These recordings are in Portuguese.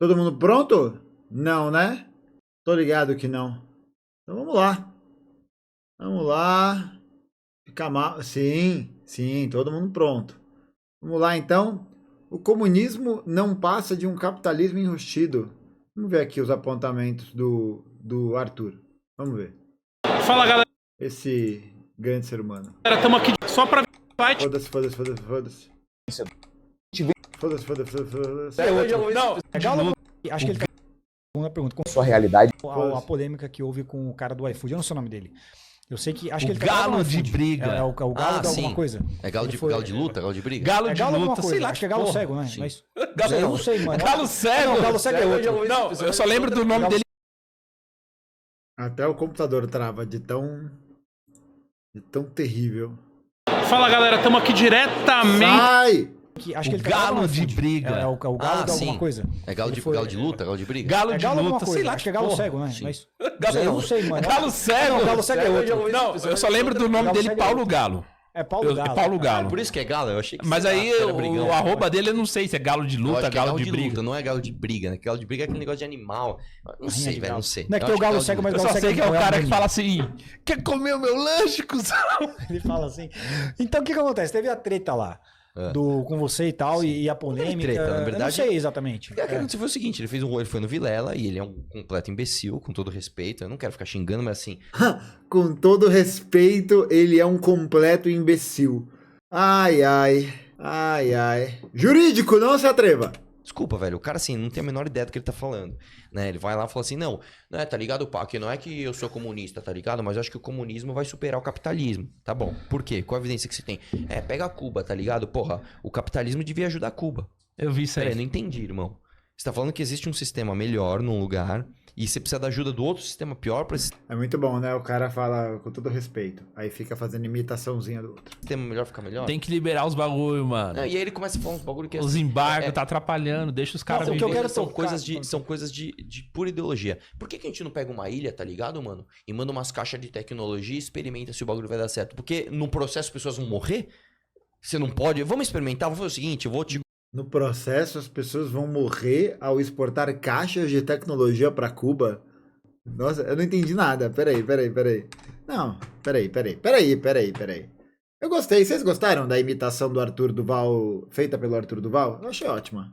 Todo mundo pronto? Não, né? Tô ligado que não. Então vamos lá. Vamos lá. Fica mal. Sim, sim, todo mundo pronto. Vamos lá então. O comunismo não passa de um capitalismo enrustido. Vamos ver aqui os apontamentos do Arthur. Vamos ver. Fala, galera. Esse grande ser humano. Estamos aqui só pra fight. Foda-se, foda-se, foda-se, foda-se. Foda-se, foda-se, foda-se. Não, É Galo, acho que ele tá uma pergunta. Com Sua realidade. a polêmica que houve com o cara do iFood, eu não sei o nome dele. Eu sei que. Acho O que ele galo tá no de iFood. briga. É o galo Ah, de alguma sim. coisa. É galo Ele de, foi- galo de luta, galo de briga? Galo É de galo alguma luta, coisa. sei lá. Acho que é galo porra. cego, né? Sim. Mas, Galo, eu não sei, mano. Galo cego. Não, galo cego é outro. Não, eu só lembro do nome dele. Até o computador trava de tão terrível. Fala, galera. Estamos aqui diretamente. Sai! Acho que O ele tá galo no de iFood. briga. É o galo Ah, de alguma sim. coisa. É galo Ele de, foi- galo de luta, galo de briga? Galo É de galo alguma luta, coisa. sei lá. Acho que é galo porra. cego, né? Sim. Mas, Galo- eu não sei, mano. Galo cego. Não, galo cego é outro. Não, eu só lembro do nome Galo dele, cego é Paulo outro. Galo. É Paulo Galo. É Paulo Galo. Por isso que é galo, eu achei que Mas sei lá, aí era brigão. o arroba dele eu não sei se é galo de Eu luta, acho que é galo de briga. luta, não é galo de briga, né? Galo de briga é aquele negócio de animal. Não sei, de velho, galo. não sei. Não é que Eu tem o acho galo de cego, mas Eu galo só cego sei que é o não cara que bonito. fala assim: quer comer o meu lanche, cuzão? Ele fala assim. Então o que acontece? Teve a treta lá. É. Com você e tal, e a polêmica. treta, na Eu não verdade- sei exatamente. O que aconteceu foi o seguinte, ele foi no Vilela e ele é um completo imbecil, com todo respeito. Eu não quero ficar xingando, mas assim, Com todo respeito, ele é um completo imbecil. Ai, ai. Ai, ai. Jurídico, não se atreva. desculpa, velho, o cara assim, não tem a menor ideia do que ele tá falando, né? Ele vai lá e fala assim, não, né, tá ligado, pá, que não é que eu sou comunista, tá ligado? Mas eu acho que o comunismo vai superar o capitalismo, tá bom. Por quê? Qual a evidência que você tem? Pega Cuba, tá ligado? Porra, o capitalismo devia ajudar Cuba. Eu vi isso Peraí, aí. não entendi, irmão. Você tá falando que existe um sistema melhor num lugar e você precisa da ajuda do outro sistema pior pra esse É muito bom, né? O cara fala com todo respeito. Aí fica fazendo imitaçãozinha do outro. sistema melhor ficar melhor? Tem que liberar os bagulho, mano. Não, e aí ele começa a falar uns bagulho que é Os embargos tá atrapalhando, deixa os caras Não, o que eu viver. quero são tocar- coisas de pura ideologia. Por que a gente não pega uma ilha, tá ligado, mano? E manda umas caixas de tecnologia e experimenta se o bagulho vai dar certo? Porque no processo as pessoas vão morrer? Você não pode. Vamos experimentar? Vamos fazer o seguinte, eu vou te. No processo, as pessoas vão morrer ao exportar caixas de tecnologia pra Cuba. Nossa, eu não entendi nada. Peraí. Não, peraí. Eu gostei. Vocês gostaram da imitação do Arthur Duval, feita pelo Arthur Duval? Eu achei ótima.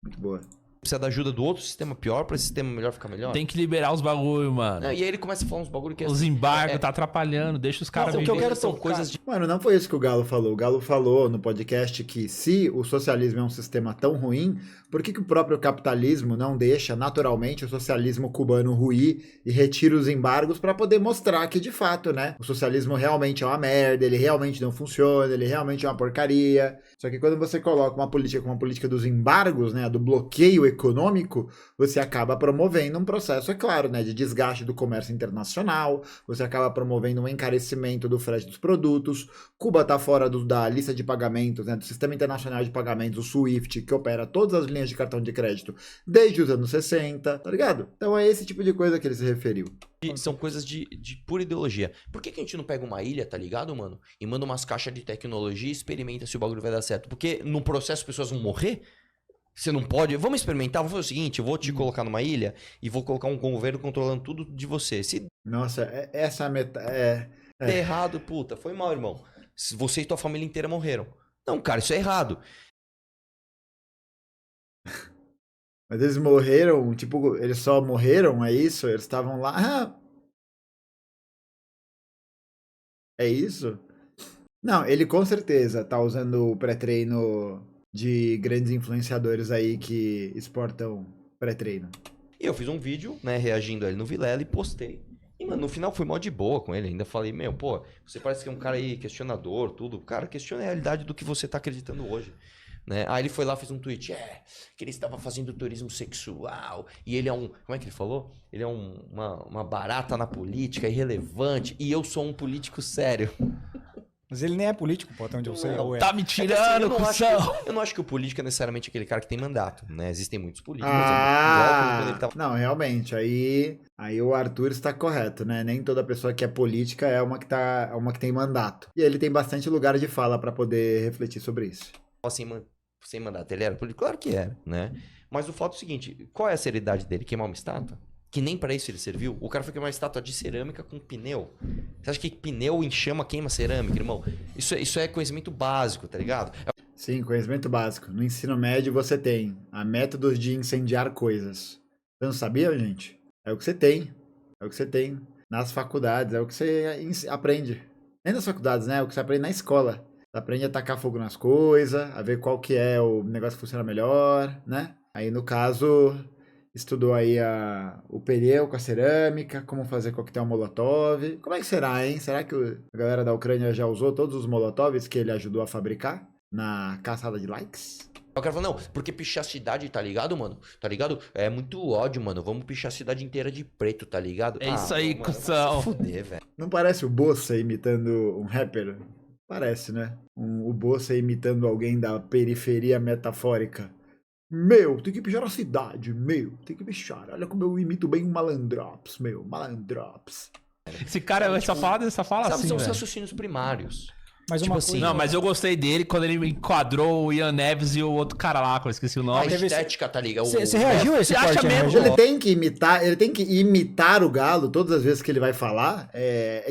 Muito boa. Precisa da ajuda do outro sistema pior pra esse sistema melhor ficar melhor? Tem que liberar os bagulho, mano. E aí ele começa a falar uns bagulho que é. Os embargos tá atrapalhando, deixa os caras o que eu viver. quero são tocar- coisas de. Mano, não foi isso que o Galo falou. O Galo falou no podcast que se o socialismo é um sistema tão ruim, por que o próprio capitalismo não deixa naturalmente o socialismo cubano ruir e retira os embargos para poder mostrar que de fato, né, o socialismo realmente é uma merda, ele realmente não funciona, ele realmente é uma porcaria. Só que quando você coloca uma política como a política dos embargos, né, do bloqueio econômico, você acaba promovendo um processo, é claro, né, de desgaste do comércio internacional, você acaba promovendo um encarecimento do frete dos produtos. Cuba está fora da lista de pagamentos, né, do Sistema Internacional de Pagamentos, o SWIFT, que opera todas as linhas de cartão de crédito desde os anos 60, tá ligado? Então é esse tipo de coisa que ele se referiu. São coisas de pura ideologia. Por que a gente não pega uma ilha, tá ligado, mano? E manda umas caixas de tecnologia e experimenta se o bagulho vai dar certo? Porque no processo as pessoas vão morrer? Você não pode. Vamos experimentar? Vamos fazer o seguinte: eu vou te colocar numa ilha e vou colocar um governo controlando tudo de você. Se Nossa, essa meta der errado, puta, foi mal, irmão. Se você e tua família inteira morreram. Não, cara, isso é errado. Mas eles morreram, tipo, eles só morreram, é isso? Eles estavam lá. Ah, é isso? Não, ele com certeza tá usando o pré-treino de grandes influenciadores aí que exportam pré-treino. E eu fiz um vídeo, né, reagindo a ele no Vilela e postei. E, mano, no final foi mó de boa com ele. Ainda falei, meu, pô, você parece que é um cara aí questionador, tudo. Cara, questiona a realidade do que você tá acreditando hoje. Né? Aí ele foi lá, fez um tweet, que ele estava fazendo turismo sexual, e ele é um, como é que ele falou? Ele é uma barata na política, irrelevante, e eu sou um político sério. Mas ele nem é político, pô, até onde eu sei. Ou é. Tá me É que, assim, tirando, eu cuzão. eu não acho que o político é necessariamente aquele cara que tem mandato, né? Existem muitos políticos. Ah, quando ele tava... não, realmente, aí o Arthur está correto, né? Nem toda pessoa que é política é uma que tem mandato. E ele tem bastante lugar de fala para poder refletir sobre isso. sem mandato, ele era político? Claro que era, né? Mas o fato é o seguinte, qual é a seriedade dele? Queimar uma estátua? Que nem pra isso ele serviu. O cara foi queimar uma estátua de cerâmica com pneu. Você acha que pneu em chama queima cerâmica, irmão? Isso é conhecimento básico, tá ligado? Sim, conhecimento básico. No ensino médio você tem a métodos de incendiar coisas. Você não sabia, gente? É o que você tem. É o que você tem nas faculdades. É o que você aprende. Nem nas faculdades, né? É o que você aprende na escola. Você aprende a tacar fogo nas coisas, a ver qual que é o negócio que funciona melhor, né? Aí, no caso, estudou aí o pneu com a cerâmica, como fazer coquetel molotov. Como é que será, hein? Será que a galera da Ucrânia já usou todos os molotovs que ele ajudou a fabricar na caçada de likes? O cara falou, não, porque pichar a cidade, tá ligado, mano? Tá ligado? É muito ódio, mano. Vamos pichar a cidade inteira de preto, tá ligado? É isso aí, mano, cuzão. vai se fuder, velho. Não parece o Bossa imitando um rapper? Parece, né? O Bossa imitando alguém da periferia metafórica. Meu, tem que pichar a cidade, meu, tem que pichar. Olha como eu imito bem o Malandrops, meu, Malandrops. Esse cara só fala Sabe, assim, são os velho. raciocínios primários. Mas Tipo uma assim, coisa... Não, mas eu gostei dele quando ele enquadrou o Ian Neves e o outro cara lá, que eu esqueci o A nome. estética, tá ligado? Você reagiu a esse Você acha corte? mesmo? Reagiu? Ele tem que imitar o Galo todas as vezes que ele vai falar.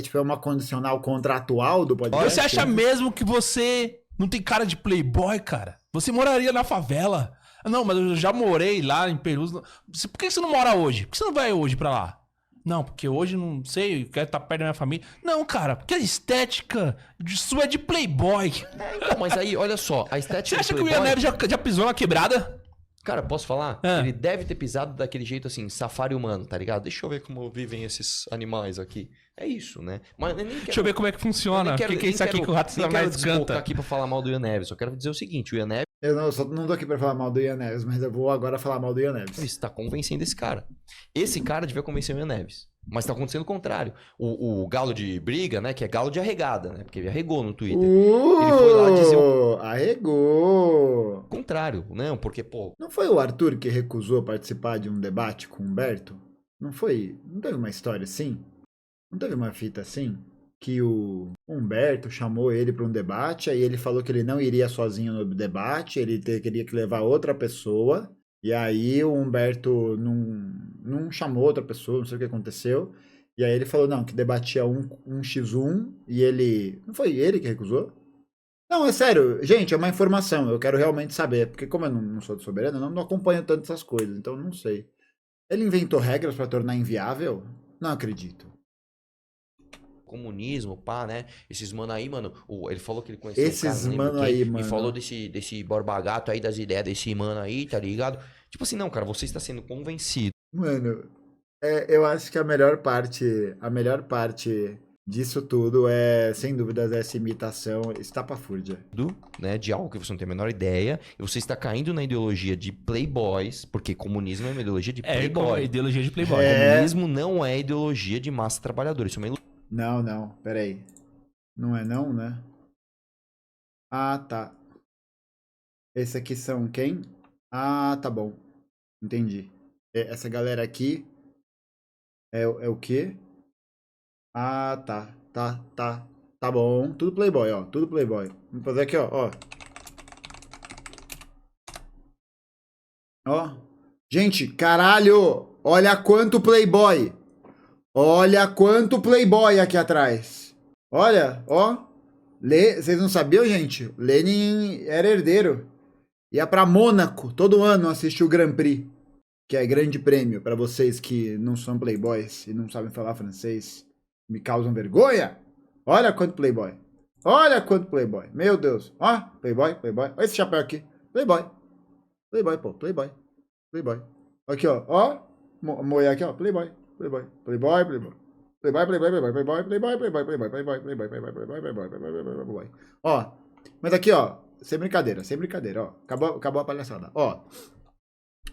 Tipo, é uma condicional contratual do podcast. Você acha mesmo que você não tem cara de playboy, cara? Você moraria na favela. Não, mas eu já morei lá em Perus. Por que você não mora hoje? Por que você não vai hoje pra lá? Não, porque hoje não sei, eu quero estar perto da minha família. Não, cara, porque a estética sua é de playboy. Então, mas aí, olha só, a estética Você acha do que o Ian Playboy- Neves já pisou na quebrada? Cara, posso falar? Ah. Ele deve ter pisado daquele jeito assim, safari humano, tá ligado? Deixa eu ver como vivem esses animais aqui. É isso, né? Mas eu nem quero... Deixa eu ver como é que funciona. O que é isso aqui que o rato nem quero mais desbocar canta? aqui pra falar mal do Ian Neves. Eu quero dizer o seguinte, o Ian Neves Eu só não tô aqui pra falar mal do Ian Neves, mas eu vou agora falar mal do Ian Neves. está convencendo esse cara. Esse cara devia convencer o Ian Neves. Mas tá acontecendo o contrário. O galo de briga, né? Que é galo de arregada, né? Porque ele arregou no Twitter. Ele foi lá dizer Arregou! Contrário, não, porque, pô, Não foi o Arthur que recusou participar de um debate com o Humberto? Não foi? Não teve uma história assim? Não teve uma fita assim? Que o Humberto chamou ele para um debate, aí ele falou que ele não iria sozinho no debate, ele queria que levar outra pessoa, e aí o Humberto não chamou outra pessoa, não sei o que aconteceu, e aí ele falou, não, que debatia um x1, e ele... Não foi ele que recusou? Não, é sério, gente, é uma informação, eu quero realmente saber, porque como eu não sou de Soberano, eu não acompanho tanto essas coisas, então eu não sei. Ele inventou regras para tornar inviável? Não acredito. comunismo, pá, né? Esses mano aí, mano, ele falou que ele conheceu Esses um cara, não lembro mano quem, aí, e mano. falou desse Borba Gato aí, das ideias desse mano aí, tá ligado? Tipo assim, não, cara, você está sendo convencido, Mano, eu acho que a melhor parte disso tudo é, sem dúvidas, essa imitação estapafúrdia. né, de algo que você não tem a menor ideia, e você está caindo na ideologia de playboys, porque comunismo é uma ideologia de É igual a playboy. ideologia de playboy. É. Comunismo não é ideologia de massa trabalhadora, isso é uma ilusão. Não, peraí. Não é não, né? Ah, tá. Esse aqui são quem? Ah, tá bom. Entendi. Essa galera aqui é o quê? Ah, tá. Tá bom. Tudo playboy, ó. Tudo playboy. Vamos fazer aqui, ó. Ó. Gente, caralho! Olha quanto playboy! Olha quanto playboy aqui atrás. Olha, ó. Vocês não sabiam, gente? Lenin era herdeiro. Ia pra Mônaco todo ano assistir o Grand Prix, que é grande prêmio pra vocês que não são playboys e não sabem falar francês. Me causam vergonha. Olha quanto playboy. Olha quanto playboy. Meu Deus. Ó, playboy. Olha esse chapéu aqui. Playboy, pô. Playboy. Aqui, ó. Moia aqui, ó. Playboy. Ó, mas aqui, ó, sem brincadeira, ó. Acabou a palhaçada. Ó,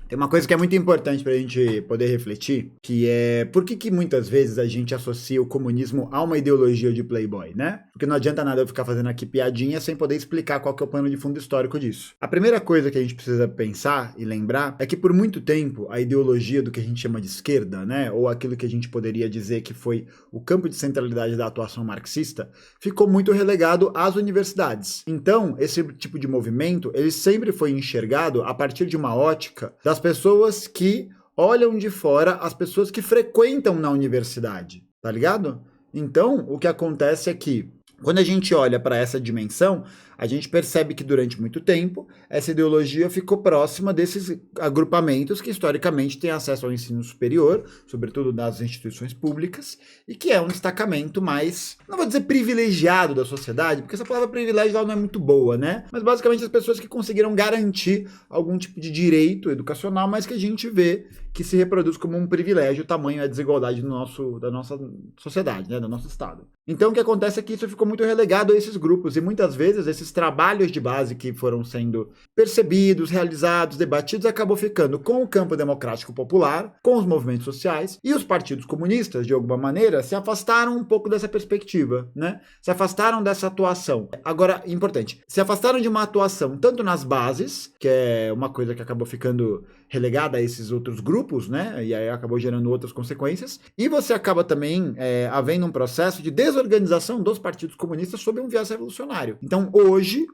tem uma coisa que é muito importante pra gente poder refletir, que é por que muitas vezes a gente associa o comunismo a uma ideologia de playboy, né? Porque não adianta nada eu ficar fazendo aqui piadinha sem poder explicar qual que é o pano de fundo histórico disso. A primeira coisa que a gente precisa pensar e lembrar é que por muito tempo a ideologia do que a gente chama de esquerda, né, ou aquilo que a gente poderia dizer que foi o campo de centralidade da atuação marxista, ficou muito relegado às universidades. Então, esse tipo de movimento, ele sempre foi enxergado a partir de uma ótica das das pessoas que olham de fora, as pessoas que frequentam na universidade, tá ligado? Então, o que acontece é que, quando a gente olha para essa dimensão, a gente percebe que durante muito tempo essa ideologia ficou próxima desses agrupamentos que historicamente têm acesso ao ensino superior, sobretudo nas instituições públicas, e que é um destacamento mais, não vou dizer privilegiado da sociedade, porque essa palavra privilégio não é muito boa, né? Mas basicamente as pessoas que conseguiram garantir algum tipo de direito educacional, mas que a gente vê que se reproduz como um privilégio, o tamanho e a desigualdade da nossa sociedade, né? Do nosso Estado. Então o que acontece é que isso ficou muito relegado a esses grupos, e muitas vezes esses trabalhos de base que foram sendo percebidos, realizados, debatidos, acabou ficando com o campo democrático popular, com os movimentos sociais, e os partidos comunistas, de alguma maneira, se afastaram um pouco dessa perspectiva, né? Se afastaram dessa atuação. Agora, importante, se afastaram de uma atuação tanto nas bases, que é uma coisa que acabou ficando relegada a esses outros grupos, né? E aí acabou gerando outras consequências, e você acaba também havendo um processo de desorganização dos partidos comunistas sob um viés revolucionário. Então, hoje,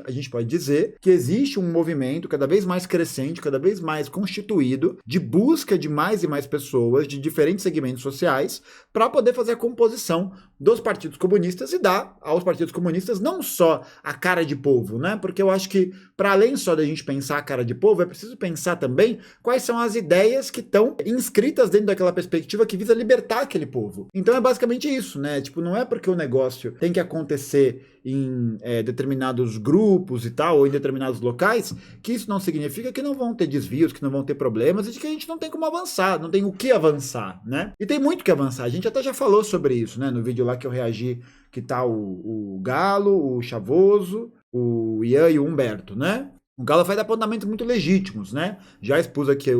a gente pode dizer que existe um movimento cada vez mais crescente, cada vez mais constituído, de busca de mais e mais pessoas de diferentes segmentos sociais para poder fazer a composição dos partidos comunistas e dar aos partidos comunistas não só a cara de povo, né? Porque eu acho que, para além só da gente pensar a cara de povo, é preciso pensar também quais são as ideias que estão inscritas dentro daquela perspectiva que visa libertar aquele povo. Então é basicamente isso, né? Tipo, não é porque o negócio tem que acontecer em determinados grupos e tal, ou em determinados locais, que isso não significa que não vão ter desvios, que não vão ter problemas, e de que a gente não tem como avançar, não tem o que avançar, né? E tem muito que avançar, a gente até já falou sobre isso, né? No vídeo lá que eu reagi, que tá o Galo, o Chavoso, o Ian e o Humberto, né? O Galo faz apontamentos muito legítimos, né? Já expus aqui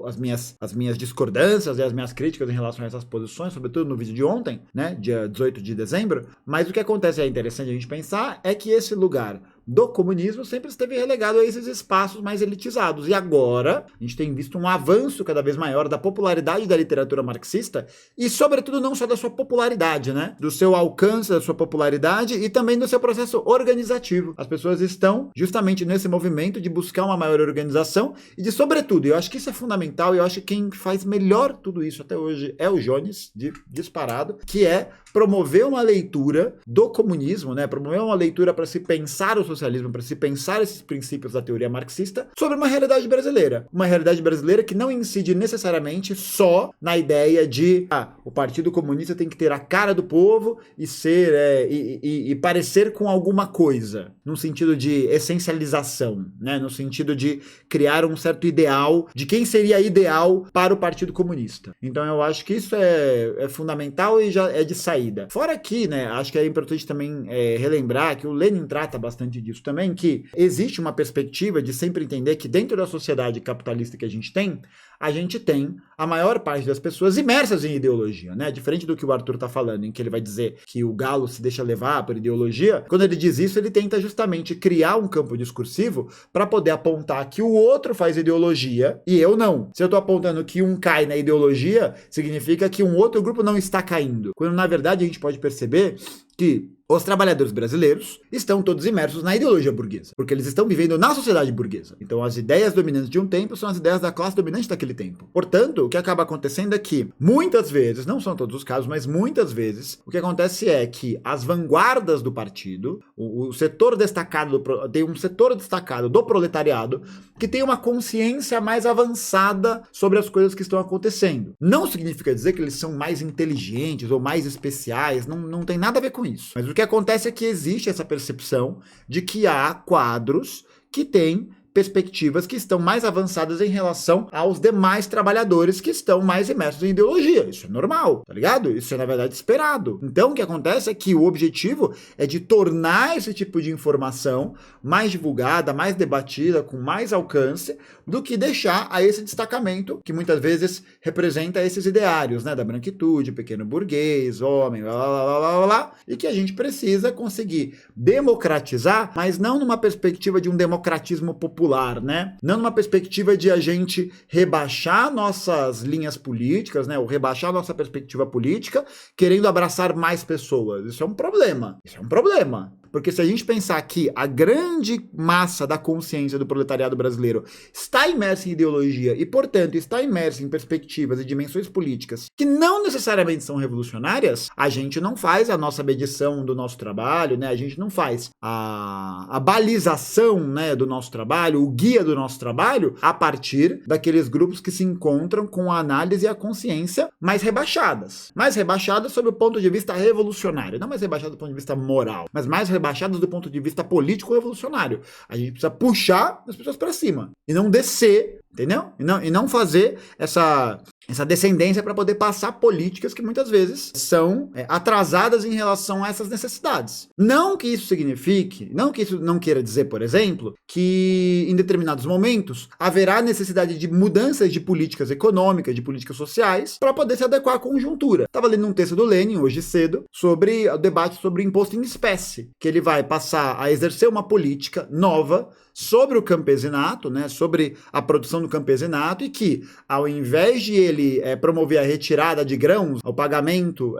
as minhas discordâncias e as minhas críticas em relação a essas posições, sobretudo no vídeo de ontem, né? Dia 18 de dezembro. Mas o que acontece, é interessante a gente pensar, é que esse lugar do comunismo sempre esteve relegado a esses espaços mais elitizados. E agora, a gente tem visto um avanço cada vez maior da popularidade da literatura marxista e, sobretudo, não só da sua popularidade, né? Do seu alcance, da sua popularidade e também do seu processo organizativo. As pessoas estão justamente nesse movimento de buscar uma maior organização e de, sobretudo, eu acho que isso é fundamental e eu acho que quem faz melhor tudo isso até hoje é o Jones, disparado, que é promover uma leitura do comunismo, né? Promover uma leitura para se pensar o socialismo, para se pensar esses princípios da teoria marxista sobre uma realidade brasileira. Uma realidade brasileira que não incide necessariamente só na ideia de o Partido Comunista tem que ter a cara do povo e ser e parecer com alguma coisa, no sentido de essencialização, né? No sentido de criar um certo ideal de quem seria ideal para o Partido Comunista. Então eu acho que isso é fundamental e já é de saída. Fora que, né, acho que é importante também relembrar que o Lenin trata bastante disso também, que existe uma perspectiva de sempre entender que dentro da sociedade capitalista que a gente tem a maior parte das pessoas imersas em ideologia, né? Diferente do que o Arthur tá falando, em que ele vai dizer que o Galo se deixa levar por ideologia, quando ele diz isso, ele tenta justamente criar um campo discursivo para poder apontar que o outro faz ideologia e eu não. Se eu tô apontando que um cai na ideologia, significa que um outro grupo não está caindo. Quando, na verdade, a gente pode perceber que os trabalhadores brasileiros estão todos imersos na ideologia burguesa, porque eles estão vivendo na sociedade burguesa. Então as ideias dominantes de um tempo são as ideias da classe dominante daquele tempo. Portanto, o que acaba acontecendo é que, muitas vezes, não são todos os casos, mas muitas vezes, o que acontece é que as vanguardas do partido, o setor destacado, tem um setor destacado do proletariado que tem uma consciência mais avançada sobre as coisas que estão acontecendo. Não significa dizer que eles são mais inteligentes ou mais especiais, não tem nada a ver com isso. Mas o que acontece é que existe essa percepção de que há quadros que têm perspectivas que estão mais avançadas em relação aos demais trabalhadores que estão mais imersos em ideologia. Isso é normal, tá ligado? Isso é, na verdade, esperado. Então, o que acontece é que o objetivo é de tornar esse tipo de informação mais divulgada, mais debatida, com mais alcance, do que deixar a esse destacamento, que muitas vezes representa esses ideários, né? Da branquitude, pequeno burguês, homem, blá, e que a gente precisa conseguir democratizar, mas não numa perspectiva de um democratismo popular, né? Não numa perspectiva de a gente rebaixar nossas linhas políticas, né? Ou rebaixar nossa perspectiva política, querendo abraçar mais pessoas. Isso é um problema. Isso é um problema. Porque se a gente pensar que a grande massa da consciência do proletariado brasileiro está imersa em ideologia e, portanto, está imersa em perspectivas e dimensões políticas que não necessariamente são revolucionárias, a gente não faz a nossa medição do nosso trabalho, né? A gente não faz a balização, né, do nosso trabalho, o guia do nosso trabalho, a partir daqueles grupos que se encontram com a análise e a consciência mais rebaixadas. Mais rebaixadas sob o ponto de vista revolucionário. Não mais rebaixadas do ponto de vista moral, mas mais rebaixadas do ponto de vista político-revolucionário. A gente precisa puxar as pessoas para cima e não descer, entendeu? E não fazer essa descendência para poder passar políticas que muitas vezes são atrasadas em relação a essas necessidades. Não que isso signifique, não que isso não queira dizer, por exemplo, que em determinados momentos haverá necessidade de mudanças de políticas econômicas, de políticas sociais, para poder se adequar à conjuntura. Estava lendo um texto do Lenin, hoje cedo, sobre o debate sobre o imposto em espécie, que ele vai passar a exercer uma política nova sobre o campesinato, né, sobre a produção do campesinato, e que, ao invés de ele promover a retirada de grãos, o pagamento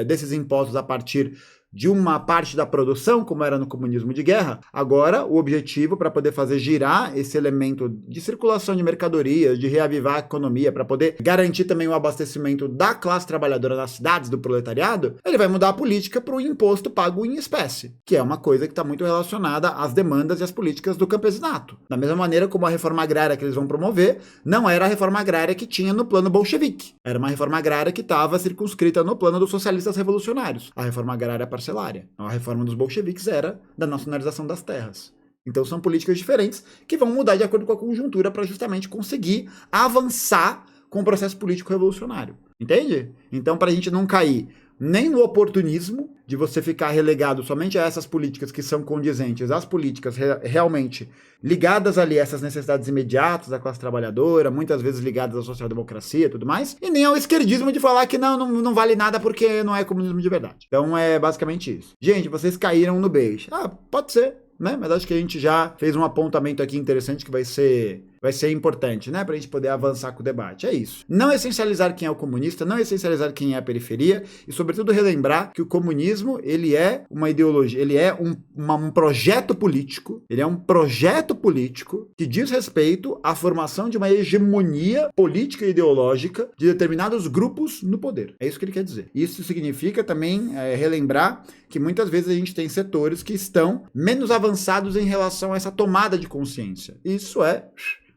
desses impostos a partir de uma parte da produção, como era no comunismo de guerra, agora o objetivo para poder fazer girar esse elemento de circulação de mercadorias, de reavivar a economia, para poder garantir também o abastecimento da classe trabalhadora nas cidades, do proletariado, ele vai mudar a política para o imposto pago em espécie, que é uma coisa que está muito relacionada às demandas e às políticas do campesinato. Da mesma maneira como a reforma agrária que eles vão promover não era a reforma agrária que tinha no plano bolchevique, era uma reforma agrária que estava circunscrita no plano dos socialistas revolucionários. A reforma agrária parcelária. A reforma dos bolcheviques era da nacionalização das terras. Então são políticas diferentes que vão mudar de acordo com a conjuntura para justamente conseguir avançar com o processo político revolucionário. Entende? Então, para a gente não cair nem no oportunismo de você ficar relegado somente a essas políticas que são condizentes, às políticas realmente ligadas ali a essas necessidades imediatas da classe trabalhadora, muitas vezes ligadas à social-democracia e tudo mais, e nem ao esquerdismo de falar que não vale nada porque não é comunismo de verdade. Então é basicamente isso. Gente, vocês caíram no beijo. Pode ser, né? Mas acho que a gente já fez um apontamento aqui interessante que vai ser importante, né? Pra gente poder avançar com o debate. É isso. Não essencializar quem é o comunista, não essencializar quem é a periferia e, sobretudo, relembrar que o comunismo, ele é uma ideologia, ele é um projeto político, ele é um projeto político que diz respeito à formação de uma hegemonia política e ideológica de determinados grupos no poder. É isso que ele quer dizer. Isso significa também relembrar que muitas vezes a gente tem setores que estão menos avançados em relação a essa tomada de consciência. Isso é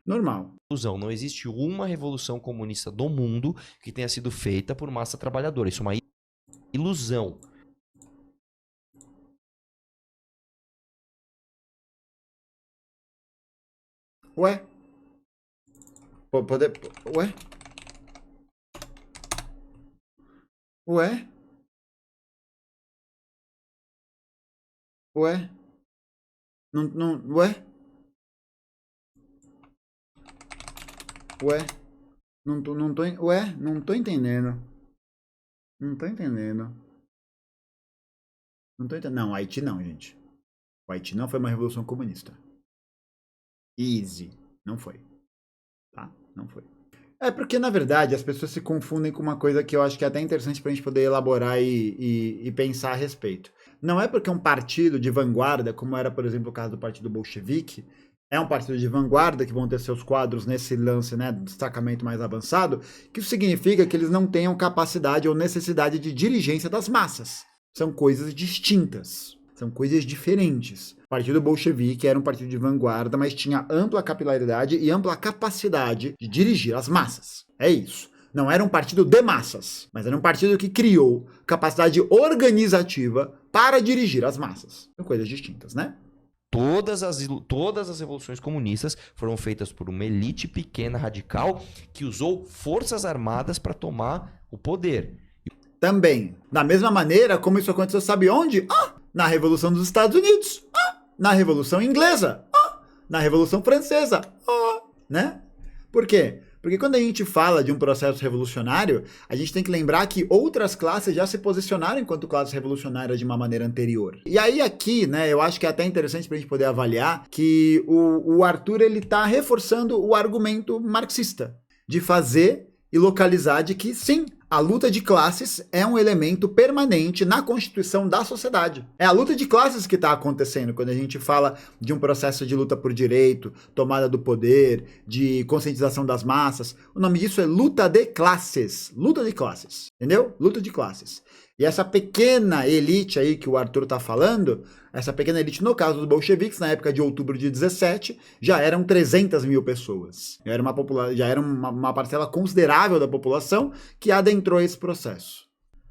normal. Não existe uma revolução comunista do mundo que tenha sido feita por massa trabalhadora. Isso é uma ilusão. Ué? Ué? Ué? Ué? Ué? Ué? Ué? Não tô entendendo. Não tô entendendo. Não, Haiti não, gente. O Haiti não foi uma revolução comunista. Easy. Não foi. Tá? Não foi. É porque, na verdade, as pessoas se confundem com uma coisa que eu acho que é até interessante pra gente poder elaborar e pensar a respeito. Não é porque um partido de vanguarda, como era, por exemplo, o caso do Partido Bolchevique, é um partido de vanguarda que vão ter seus quadros nesse lance, né, destacamento mais avançado, que isso significa que eles não tenham capacidade ou necessidade de dirigência das massas. São coisas distintas. São coisas diferentes. O Partido Bolchevique era um partido de vanguarda, mas tinha ampla capilaridade e ampla capacidade de dirigir as massas. É isso. Não era um partido de massas, mas era um partido que criou capacidade organizativa para dirigir as massas. São coisas distintas, né? Todas as revoluções comunistas foram feitas por uma elite pequena, radical, que usou forças armadas para tomar o poder. Também, da mesma maneira como isso aconteceu, sabe onde? Na Revolução dos Estados Unidos, na Revolução Inglesa, na Revolução Francesa, né? Por quê? Porque quando a gente fala de um processo revolucionário, a gente tem que lembrar que outras classes já se posicionaram enquanto classes revolucionárias de uma maneira anterior. E aí aqui, né, eu acho que é até interessante pra gente poder avaliar que o Arthur, ele tá reforçando o argumento marxista de fazer e localizar de que, sim, A luta de classes é um elemento permanente na constituição da sociedade. É a luta de classes que está acontecendo quando a gente fala de um processo de luta por direito, tomada do poder, de conscientização das massas. O nome disso é luta de classes. Luta de classes. Entendeu? Luta de classes. E essa pequena elite aí que o Arthur está falando, essa pequena elite, no caso dos bolcheviques, na época de outubro de 17, já eram 300 mil pessoas. Já era uma parcela considerável da população que adentrou esse processo.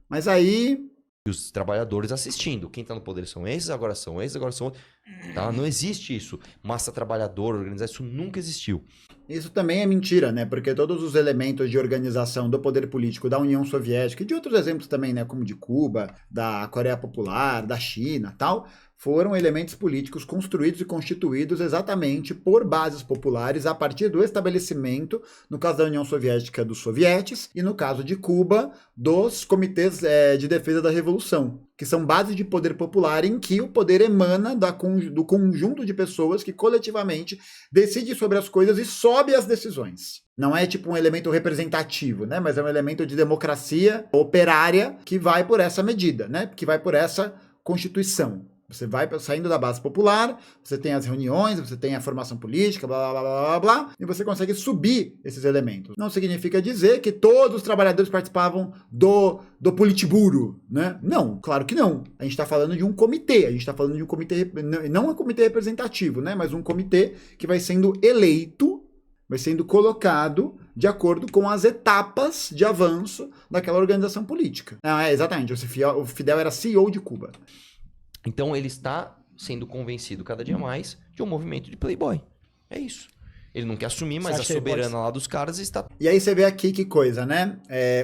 Mas aí... E os trabalhadores assistindo. Quem está no poder são esses, agora são esses, agora são outros. Tá? Não existe isso. Massa trabalhadora, organizada, isso nunca existiu. Isso também é mentira, né? Porque todos os elementos de organização do poder político da União Soviética e de outros exemplos também, né? Como de Cuba, da Coreia Popular, da China, tal, foram elementos políticos construídos e constituídos exatamente por bases populares a partir do estabelecimento, no caso da União Soviética, dos sovietes, e no caso de Cuba, dos comitês de defesa da revolução, que são bases de poder popular em que o poder emana do conjunto de pessoas que coletivamente decide sobre as coisas e sobe as decisões. Não é tipo um elemento representativo, né? Mas é um elemento de democracia operária que vai por essa medida, né? Que vai por essa constituição. Você vai saindo da base popular, você tem as reuniões, você tem a formação política, blá, blá, blá, blá, blá, e você consegue subir esses elementos. Não significa dizer que todos os trabalhadores participavam do Politburo, né? Não, claro que não. A gente está falando de um comitê, a gente está falando de um comitê, não um comitê representativo, né? Mas um comitê que vai sendo eleito, vai sendo colocado de acordo com as etapas de avanço daquela organização política. Exatamente, o Fidel era CEO de Cuba. Então ele está sendo convencido cada dia mais de um movimento de playboy. É isso. Ele não quer assumir, mas a soberana lá dos caras está... E aí você vê aqui que coisa, né?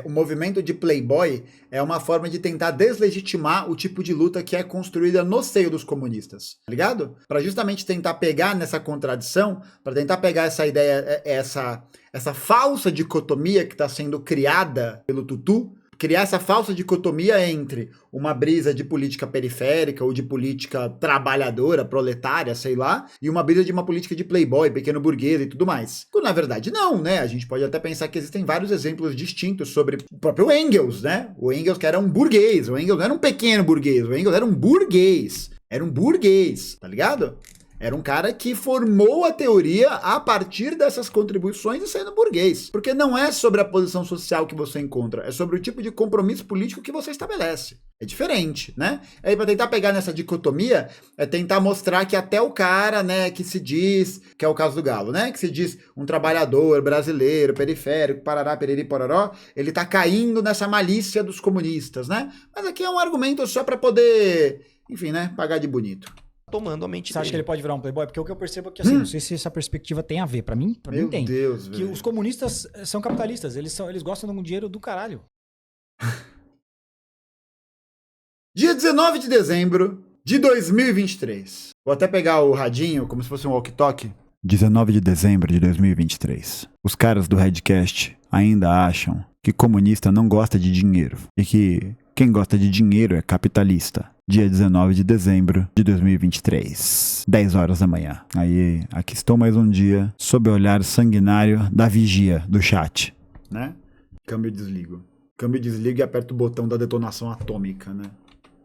O movimento de playboy é uma forma de tentar deslegitimar o tipo de luta que é construída no seio dos comunistas, tá ligado? Para justamente tentar pegar nessa contradição, para tentar pegar essa ideia, essa falsa dicotomia que está sendo criada pelo Tutu, criar essa falsa dicotomia entre uma brisa de política periférica ou de política trabalhadora, proletária, sei lá, e uma brisa de uma política de playboy, pequeno burguês e tudo mais. Quando, na verdade, não, né? A gente pode até pensar que existem vários exemplos distintos sobre o próprio Engels, né? O Engels que era um burguês, o Engels não era um pequeno burguês, o Engels era um burguês. Era um burguês, tá ligado? Era um cara que formou a teoria a partir dessas contribuições e sendo burguês. Porque não é sobre a posição social que você encontra, é sobre o tipo de compromisso político que você estabelece. É diferente, né? Aí, para tentar pegar nessa dicotomia, é tentar mostrar que até o cara, né, que se diz, que é o caso do Galo, né, que se diz um trabalhador brasileiro, periférico, parará, periri, pororó, ele tá caindo nessa malícia dos comunistas, né? Mas aqui é um argumento só para poder, enfim, né, pagar de bonito. Tomando a mente Você acha dele. que ele pode virar um playboy? Porque o que eu percebo é que, assim, não sei se essa perspectiva tem a ver. Pra mim tem. Meu Deus, que velho. os comunistas são capitalistas. Eles gostam de um dinheiro do caralho. Dia 19 de dezembro de 2023. Vou até pegar o radinho como se fosse um walkie-talkie. 19 de dezembro de 2023. Os caras do Redcast ainda acham que comunista não gosta de dinheiro e que quem gosta de dinheiro é capitalista. Dia 19 de dezembro de 2023, 10 horas da manhã. Aí, aqui estou mais um dia sob o olhar sanguinário da vigia do chat. Né? Câmbio e desligo. Câmbio e desligo e aperto o botão da detonação atômica, né?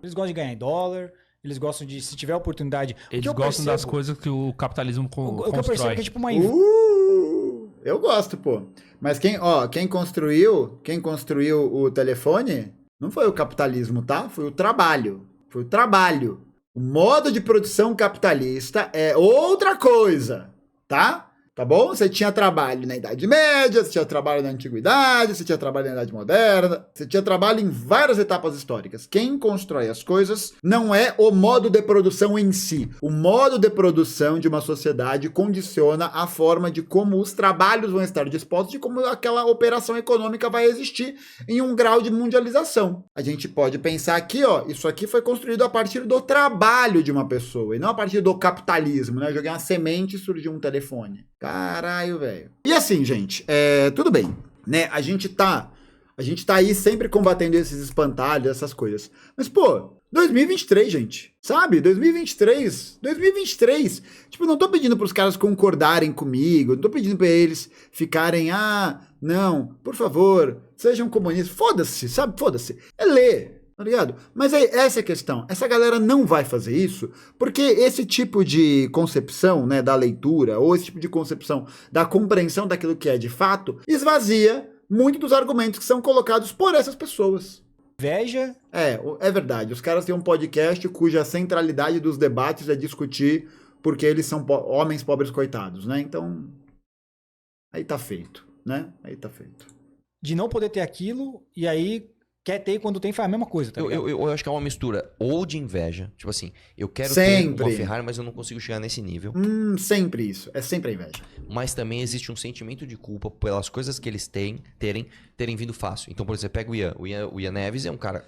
Eles gostam de ganhar em dólar. Eles gostam de, se tiver oportunidade... Eles gostam das coisas que o capitalismo constrói. O que eu percebo é que é tipo uma... Eu gosto, pô. Mas quem construiu o telefone não foi o capitalismo, tá? Foi o trabalho. Foi o trabalho. O modo de produção capitalista é outra coisa, tá? Tá bom? Você tinha trabalho na Idade Média, você tinha trabalho na Antiguidade, você tinha trabalho na Idade Moderna, você tinha trabalho em várias etapas históricas. Quem constrói as coisas não é o modo de produção em si. O modo de produção de uma sociedade condiciona a forma de como os trabalhos vão estar dispostos, de como aquela operação econômica vai existir em um grau de mundialização. A gente pode pensar aqui, ó, isso aqui foi construído a partir do trabalho de uma pessoa e não a partir do capitalismo, né? Eu joguei uma semente e surgiu um telefone. Caralho, velho. E assim, gente, tudo bem, né? A gente tá aí sempre combatendo esses espantalhos, essas coisas. Mas, pô, 2023, gente. Sabe? 2023. Tipo, não tô pedindo pros caras concordarem comigo. Não tô pedindo pra eles ficarem, não, por favor, sejam comunistas. Foda-se, sabe? Foda-se. É ler, tá ligado? Mas essa é a questão. Essa galera não vai fazer isso porque esse tipo de concepção, né, da leitura, ou esse tipo de concepção da compreensão daquilo que é de fato, esvazia muito dos argumentos que são colocados por essas pessoas. Inveja. É verdade. Os caras têm um podcast cuja centralidade dos debates é discutir porque eles são homens pobres coitados, né? Então, aí tá feito, né? Aí tá feito. De não poder ter aquilo e aí quer ter e quando tem faz a mesma coisa, tá ligado? Eu acho que é uma mistura ou de inveja, tipo assim, eu quero Sempre. ter uma Ferrari, mas eu não consigo chegar nesse nível. Sempre isso. É sempre a inveja. Mas também existe um sentimento de culpa pelas coisas que eles terem vindo fácil. Então, por exemplo, pega o Ian Neves, é um cara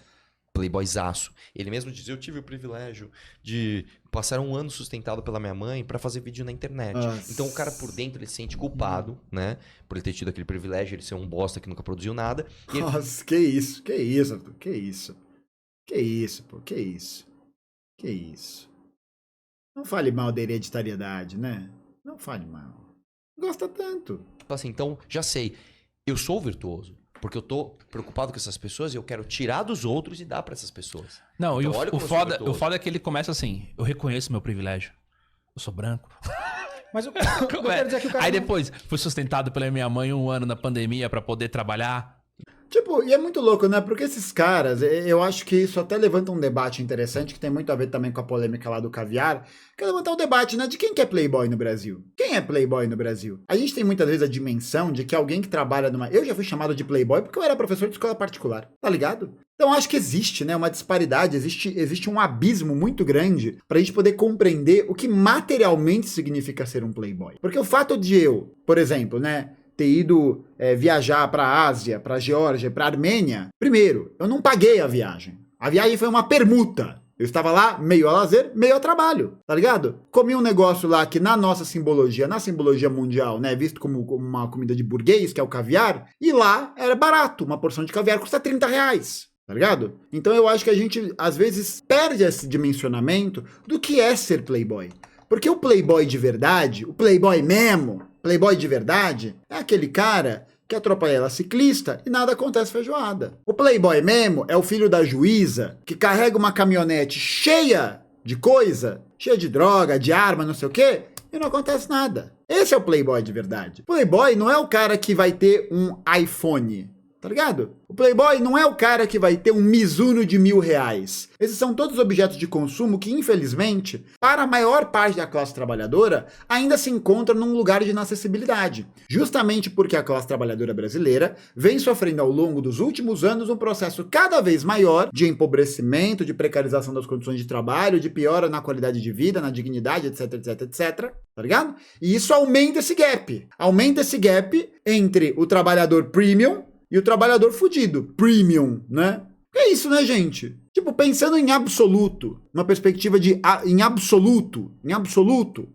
playboyzaço. Ele mesmo diz, eu tive o privilégio de passar um ano sustentado pela minha mãe pra fazer vídeo na internet. Nossa. Então o cara por dentro ele se sente culpado, né? Por ele ter tido aquele privilégio, ele ser um bosta que nunca produziu nada. E ele... Nossa, que isso, Arthur, que isso. Que isso, pô, que isso. Que isso. Não fale mal da hereditariedade, né? Não fale mal. Gosta tanto. Assim, então, já sei, eu sou virtuoso. Porque eu tô preocupado com essas pessoas e eu quero tirar dos outros e dar pra essas pessoas. Não, Então, e olha o como eu sou foda, virtuoso. o foda é que ele começa assim, eu reconheço meu privilégio. Eu sou branco. Mas eu quero dizer que o cara Aí não- depois, fui sustentado pela minha mãe 1 ano na pandemia pra poder trabalhar. Tipo, e é muito louco, né? Porque esses caras, eu acho que isso até levanta um debate interessante, que tem muito a ver também com a polêmica lá do caviar, que é levantar o debate, né? De quem que é playboy no Brasil? Quem é playboy no Brasil? A gente tem muitas vezes a dimensão de que alguém que trabalha numa... Eu já fui chamado de playboy porque eu era professor de escola particular, tá ligado? Então acho que existe, né, uma disparidade, existe um abismo muito grande pra gente poder compreender o que materialmente significa ser um playboy. Porque o fato de eu, por exemplo, né, ter ido viajar para a Ásia, para a Geórgia, para a Armênia, primeiro, eu não paguei a viagem. A viagem foi uma permuta. Eu estava lá meio a lazer, meio a trabalho, tá ligado? Comi um negócio lá que na nossa simbologia, na simbologia mundial, né, visto como uma comida de burguês, que é o caviar, e lá era barato, uma porção de caviar custa R$30, tá ligado? Então eu acho que a gente, às vezes, perde esse dimensionamento do que é ser playboy. Porque o playboy de verdade, o playboy mesmo, playboy de verdade, é aquele cara que atropela ciclista e nada acontece feijoada. O playboy mesmo é o filho da juíza que carrega uma caminhonete cheia de coisa, cheia de droga, de arma, não sei o quê, e não acontece nada. Esse é o playboy de verdade. O playboy não é o cara que vai ter um iPhone, tá ligado? O playboy não é o cara que vai ter um Mizuno de R$1.000. Esses são todos objetos de consumo que, infelizmente, para a maior parte da classe trabalhadora, ainda se encontram num lugar de inacessibilidade. Justamente porque a classe trabalhadora brasileira vem sofrendo ao longo dos últimos anos um processo cada vez maior de empobrecimento, de precarização das condições de trabalho, de piora na qualidade de vida, na dignidade, etc, etc, etc. Tá ligado? E isso aumenta esse gap. Aumenta esse gap entre o trabalhador premium e o trabalhador fudido, premium, né? É isso, né, gente? Tipo, pensando em absoluto, uma perspectiva de em absoluto,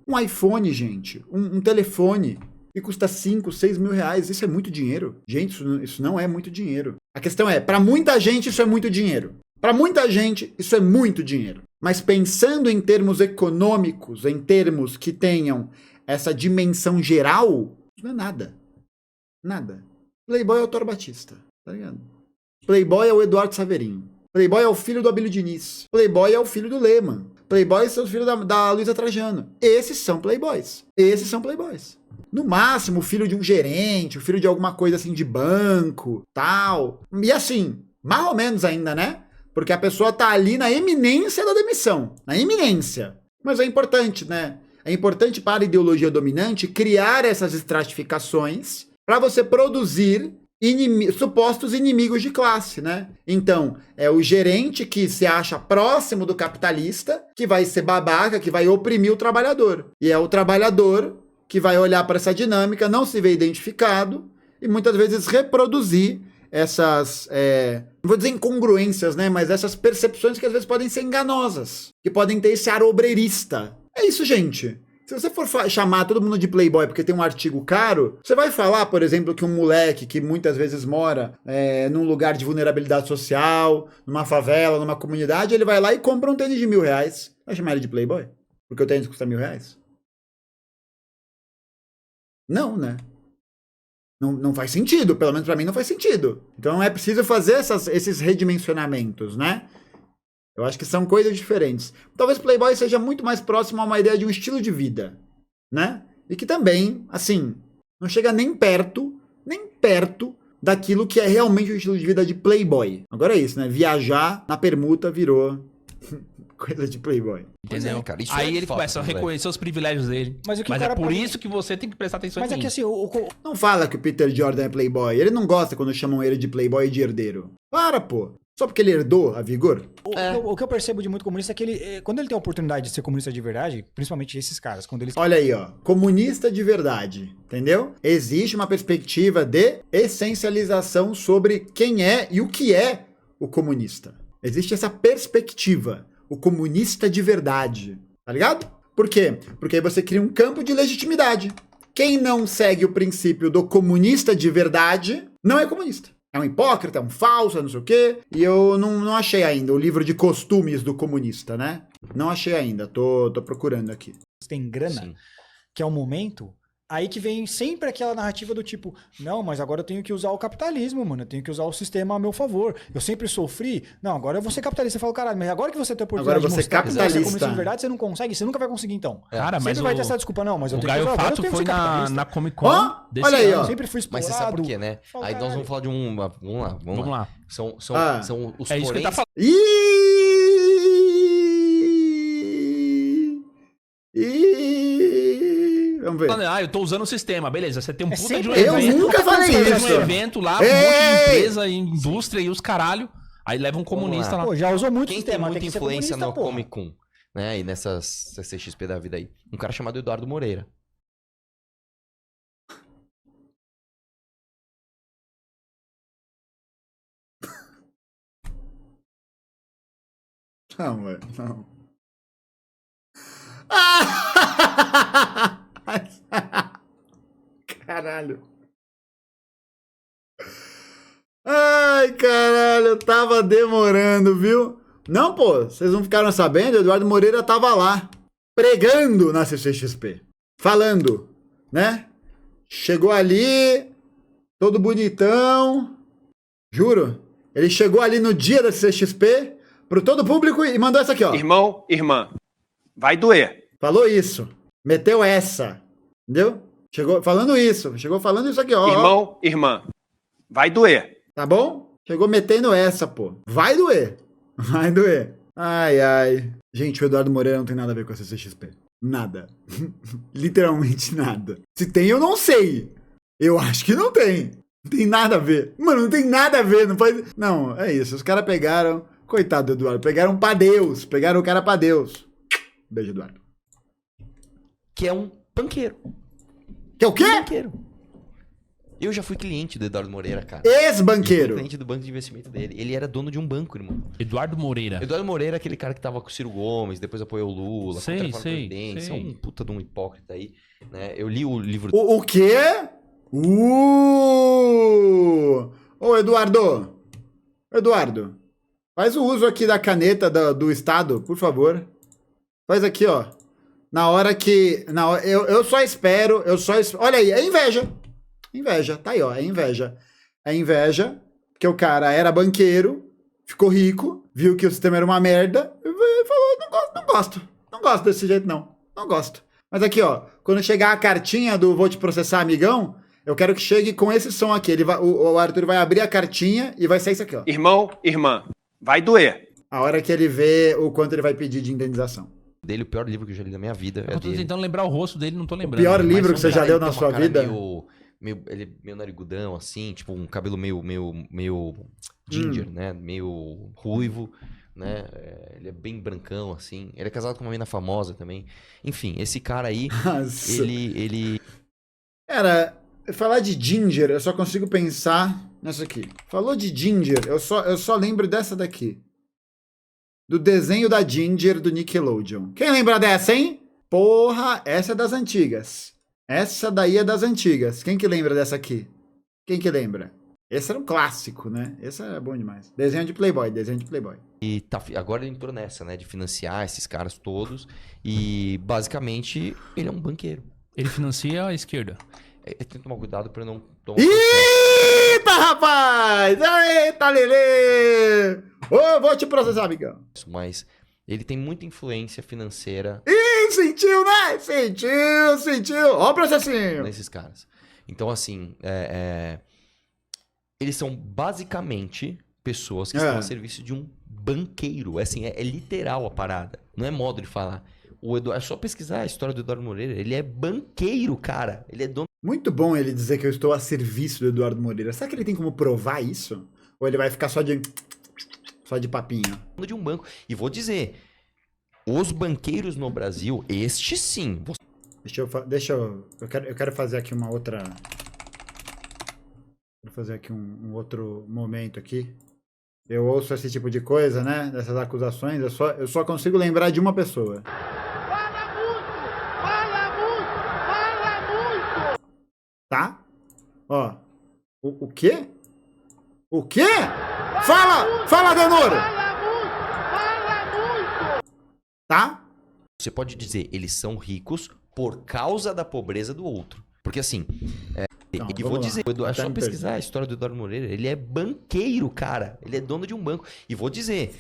um iPhone, gente, um telefone que custa 5, 6 mil reais, isso é muito dinheiro. Gente, isso não é muito dinheiro. A questão é, para muita gente isso é muito dinheiro. Para muita gente isso é muito dinheiro. Mas pensando em termos econômicos, em termos que tenham essa dimensão geral, isso não é nada. Nada. Playboy é o Thor Batista, tá ligado? Playboy é o Eduardo Saverin. Playboy é o filho do Abílio Diniz. Playboy é o filho do Lehman. Playboy são os filhos da Luísa Trajano. Esses são playboys. Esses são playboys. No máximo, o filho de um gerente, o filho de alguma coisa assim de banco, tal. E assim, mais ou menos ainda, né? Porque a pessoa tá ali na eminência da demissão. Na eminência. Mas é importante, né? É importante para a ideologia dominante criar essas estratificações para você produzir supostos inimigos de classe, né? Então, é o gerente que se acha próximo do capitalista, que vai ser babaca, que vai oprimir o trabalhador. E é o trabalhador que vai olhar para essa dinâmica, não se vê identificado, e muitas vezes reproduzir essas, não vou dizer incongruências, né? Mas essas percepções que às vezes podem ser enganosas, que podem ter esse ar obreirista. É isso, gente. Se você for chamar todo mundo de playboy porque tem um artigo caro, você vai falar, por exemplo, que um moleque que muitas vezes mora num lugar de vulnerabilidade social, numa favela, numa comunidade, ele vai lá e compra um tênis de R$1.000. Vai chamar ele de playboy? Porque o tênis custa R$1.000? Não, né? Não faz sentido, pelo menos pra mim não faz sentido. Então é preciso fazer esses redimensionamentos, né? Eu acho que são coisas diferentes. Talvez Playboy seja muito mais próximo a uma ideia de um estilo de vida, né? E que também, assim, não chega nem perto daquilo que é realmente o estilo de vida de Playboy. Agora é isso, né? Viajar na permuta virou coisa de Playboy. Entendeu? Cara, isso aí é ele fato, começa a né, reconhecer os privilégios dele. Mas o que o é cara por pode- isso que você tem que prestar atenção Mas em é mim. que assim, Não fala que o Peter Jordan é Playboy. Ele não gosta quando chamam ele de Playboy e de herdeiro. Para, pô. Só porque ele herdou a Vigor? o que eu percebo de muito comunista é que ele, quando ele tem a oportunidade de ser comunista de verdade, principalmente esses caras, quando eles... Olha aí, ó. Comunista de verdade. Entendeu? Existe uma perspectiva de essencialização sobre quem é e o que é o comunista. Existe essa perspectiva. O comunista de verdade. Tá ligado? Por quê? Porque aí você cria um campo de legitimidade. Quem não segue o princípio do comunista de verdade não é comunista. É um hipócrita, é um falso, é não sei o quê. E eu não achei ainda o livro de costumes do comunista, né? Não achei ainda. Tô procurando aqui. têm grana, Sim. que é o momento, aí que vem sempre aquela narrativa do tipo, não, mas agora eu tenho que usar o capitalismo, mano, eu tenho que usar o sistema a meu favor. Eu sempre sofri, não, agora eu vou ser capitalista. Eu falo, caralho, mas agora que você tem a oportunidade Agora você de mostrar que você é capitalista. comunista de verdade, você não consegue, você nunca vai conseguir então. Cara, mas Sempre vai ter essa desculpa, não, mas eu o tenho que Gaio usar, agora eu Fato tenho que foi ser capitalista. na Comic Con Ó, desse olha aí, ano. ó. Sempre fui explorado. Mas você sabe por quê, né? Fala, Aí nós caralho. vamos falar de um... Vamos lá. Vamos lá. São os É isso que ele tá poréns... falando. Vamos ver. Ah, eu tô usando o sistema, beleza. Você tem um É puta de um sempre- Eu evento. nunca falei você faz isso. um evento lá, um monte de empresa, indústria e os caralho. Aí leva um comunista lá. Pô, já usou muito Quem tem sistema, muita tem que ser influência comunista, no porra. Comic Con, né? E nessas CCXP da vida aí. Um cara chamado Eduardo Moreira. Não, velho, não. Caralho. Ai, caralho, eu tava demorando, viu? Não, pô, vocês não ficaram sabendo? O Eduardo Moreira tava lá, pregando na CCXP. Falando, né? Chegou ali, todo bonitão. Juro. Ele chegou ali no dia da CCXP, pro todo público e mandou essa aqui, ó. Irmão, irmã, vai doer. Falou isso. Meteu essa. Entendeu? Chegou falando isso. Chegou falando isso aqui, ó. Irmão, irmã, vai doer. Tá bom? Chegou metendo essa, pô. Vai doer. Vai doer. Ai, ai. Gente, o Eduardo Moreira não tem nada a ver com a CCXP. Nada. Literalmente nada. Se tem, eu não sei. Eu acho que não tem. Não tem nada a ver. Mano, não tem nada a ver. Não faz... Não, é isso. Os caras pegaram... Coitado do Eduardo. Pegaram pra Deus. Pegaram o cara pra Deus. Beijo, Eduardo. Que é um banqueiro. Que é o quê? Banqueiro. Eu já fui cliente do Eduardo Moreira, cara. Eu fui Ex-banqueiro. cliente do banco de investimento dele. Ele era dono de um banco, irmão. Eduardo Moreira. Eduardo Moreira é aquele cara que tava com o Ciro Gomes, depois apoiou o Lula, Sei, contra a reforma da sei, Previdência. É sei. um puta de um hipócrita aí, né? Eu li o livro O quê? Ô, Eduardo. Eduardo. Faz o uso aqui da caneta do Estado, por favor. Faz aqui, ó. Na hora que... eu só espero... Olha aí, é inveja. Inveja, tá aí, ó. É inveja. É inveja, porque o cara era banqueiro, ficou rico, viu que o sistema era uma merda, e falou, não gosto. Não gosto desse jeito, não. Não gosto. Mas aqui, ó. Quando chegar a cartinha do vou te processar, amigão, eu quero que chegue com esse som aqui. O Arthur vai abrir a cartinha e vai sair isso aqui, ó. Irmão, irmã, vai doer. A hora que ele vê o quanto ele vai pedir de indenização. dele, o pior livro que eu já li na minha vida. Eu tô dele. tentando lembrar o rosto dele, não tô lembrando. pior Mas livro são que você já Cara, leu ele na tem sua uma cara vida? ele é meio narigudão, assim, tipo um cabelo meio ginger, né? Meio ruivo, né? Ele é bem brancão, assim. Ele é casado com uma menina famosa também. Enfim, esse cara aí, Nossa. ele... Cara, falar de Ginger, eu só consigo pensar nessa aqui. Falou de Ginger, eu só lembro dessa daqui. Do desenho da Ginger do Nickelodeon. Quem lembra dessa, hein? Porra, essa é das antigas. Essa daí é das antigas. Quem que lembra dessa aqui? Quem que lembra? Esse era um clássico, né? Esse era bom demais. Desenho de Playboy, desenho de Playboy. E agora ele entrou nessa, né? De financiar esses caras todos. E basicamente ele é um banqueiro. Ele financia a esquerda. Tem que tomar cuidado pra não tomar. Eita, rapaz! Eita, Lelê! Ô, vou te processar, amigão. Mas ele tem muita influência financeira Ih, sentiu, né? Sentiu. Ó o processinho. nesses caras. Então, assim, eles são basicamente pessoas que estão a serviço de um banqueiro. Assim, é literal a parada. Não é modo de falar. É só pesquisar a história do Eduardo Moreira. Ele é banqueiro, cara. Ele é dono Muito bom ele dizer que eu estou a serviço do Eduardo Moreira. Será que ele tem como provar isso? Ou ele vai ficar só de papinho? de um banco. E vou dizer, os banqueiros no Brasil, estes sim. Eu quero fazer aqui uma outra... Vou fazer aqui um outro momento aqui. Eu ouço esse tipo de coisa, né? Dessas acusações. Eu só consigo lembrar de uma pessoa. Tá? Ó. O quê? O quê? Fala, Denoro! Tá? Você pode dizer, eles são ricos por causa da pobreza do outro. Porque assim, Não, e vamos vou lá. dizer, é Até só me pesquisar perdi. a história do Eduardo Moreira. Ele é banqueiro, cara. Ele é dono de um banco. E vou dizer,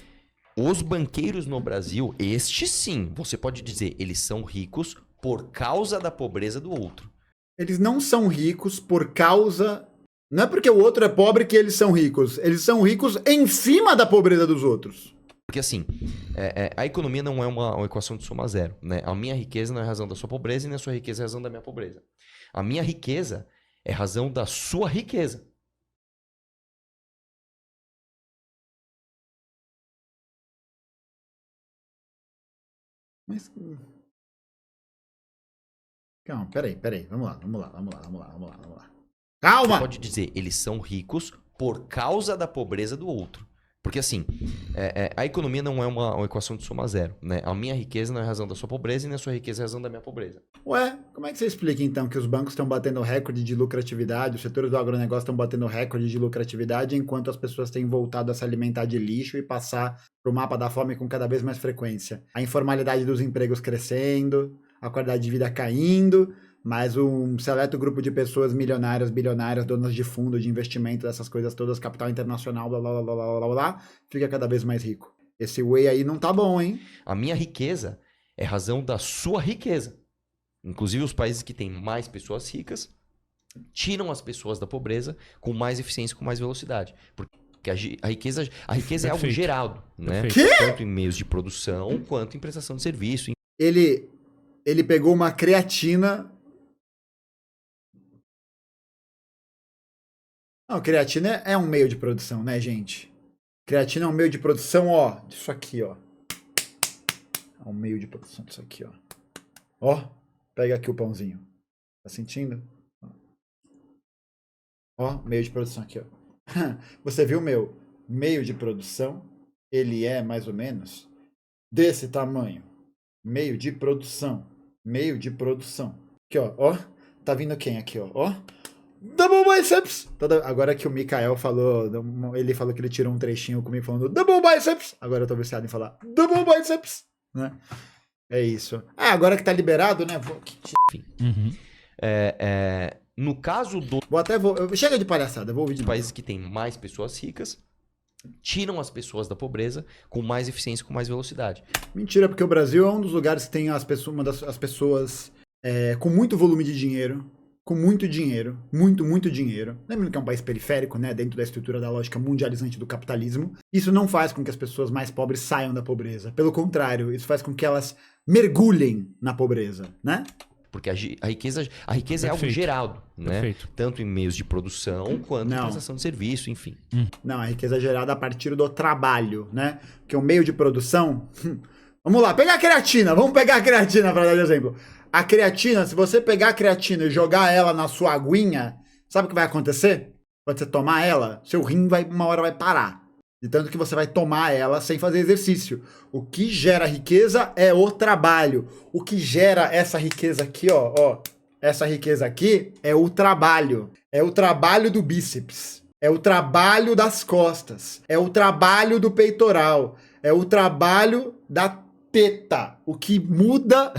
os banqueiros no Brasil, estes sim, você pode dizer, eles são ricos por causa da pobreza do outro. Eles não são ricos por causa... Não é porque o outro é pobre que eles são ricos. Eles são ricos em cima da pobreza dos outros. Porque assim, a economia não é uma equação de soma zero, né? A minha riqueza não é razão da sua pobreza e nem a sua riqueza é razão da minha pobreza. A minha riqueza é razão da sua riqueza. Mas... Calma, peraí. Vamos lá. Você Calma! pode dizer, eles são ricos por causa da pobreza do outro. Porque assim, a economia não é uma equação de soma zero, né? A minha riqueza não é razão da sua pobreza e nem a sua riqueza é razão da minha pobreza. Ué, como é que você explica então que os bancos estão batendo recorde de lucratividade, os setores do agronegócio estão batendo recorde de lucratividade, enquanto as pessoas têm voltado a se alimentar de lixo e passar pro mapa da fome com cada vez mais frequência? A informalidade dos empregos crescendo, a qualidade de vida caindo, mas um seleto grupo de pessoas milionárias, bilionárias, donas de fundo, de investimento, dessas coisas todas, capital internacional, blá, blá, blá, blá, blá, blá, fica cada vez mais rico. Esse whey aí não tá bom, hein? A minha riqueza é razão da sua riqueza. Inclusive, os países que têm mais pessoas ricas tiram as pessoas da pobreza com mais eficiência, com mais velocidade. Porque a riqueza é algo Perfeito. gerado, né? Perfeito. Tanto em meios de produção quanto em prestação de serviço. Ele pegou uma creatina. Não, creatina é um meio de produção, né, gente? Creatina é um meio de produção, ó, disso aqui, ó. É um meio de produção disso aqui, ó. Ó, pega aqui o pãozinho. Tá sentindo? Ó, meio de produção aqui, ó. Você viu meu meio de produção? Ele é mais ou menos desse tamanho. Meio de produção. Meio de produção. Aqui, ó. Tá vindo quem aqui, ó? Double biceps! Agora que o Mikael falou, ele falou que ele tirou um trechinho comigo falando double biceps. Agora eu tô viciado em falar double biceps, né? É isso. Agora que tá liberado, né? Enfim. No caso dos Chega de palhaçada, vou ouvir de novo. países que têm mais pessoas ricas, tiram as pessoas da pobreza com mais eficiência, com mais velocidade. Mentira, porque o Brasil é um dos lugares que tem as pessoas com muito volume de dinheiro, com muito dinheiro, muito dinheiro. Lembrando que é um país periférico, né, dentro da estrutura da lógica mundializante do capitalismo. Isso não faz com que as pessoas mais pobres saiam da pobreza. Pelo contrário, isso faz com que elas mergulhem na pobreza, né? Porque a riqueza é algo Perfeito. gerado, né? Perfeito. Tanto em meios de produção quanto em Não. prestação de serviço, enfim. Não, a riqueza é gerada a partir do trabalho, né? Porque o meio de produção... Vamos lá, pegar a creatina. Vamos pegar a creatina para dar de exemplo. A creatina, se você pegar a creatina e jogar ela na sua aguinha, sabe o que vai acontecer? Quando você tomar ela, seu rim uma hora vai parar. De tanto que você vai tomar ela sem fazer exercício. O que gera riqueza é o trabalho. O que gera essa riqueza aqui, ó, essa riqueza aqui é o trabalho. É o trabalho do bíceps. É o trabalho das costas. É o trabalho do peitoral. É o trabalho da teta. O que muda...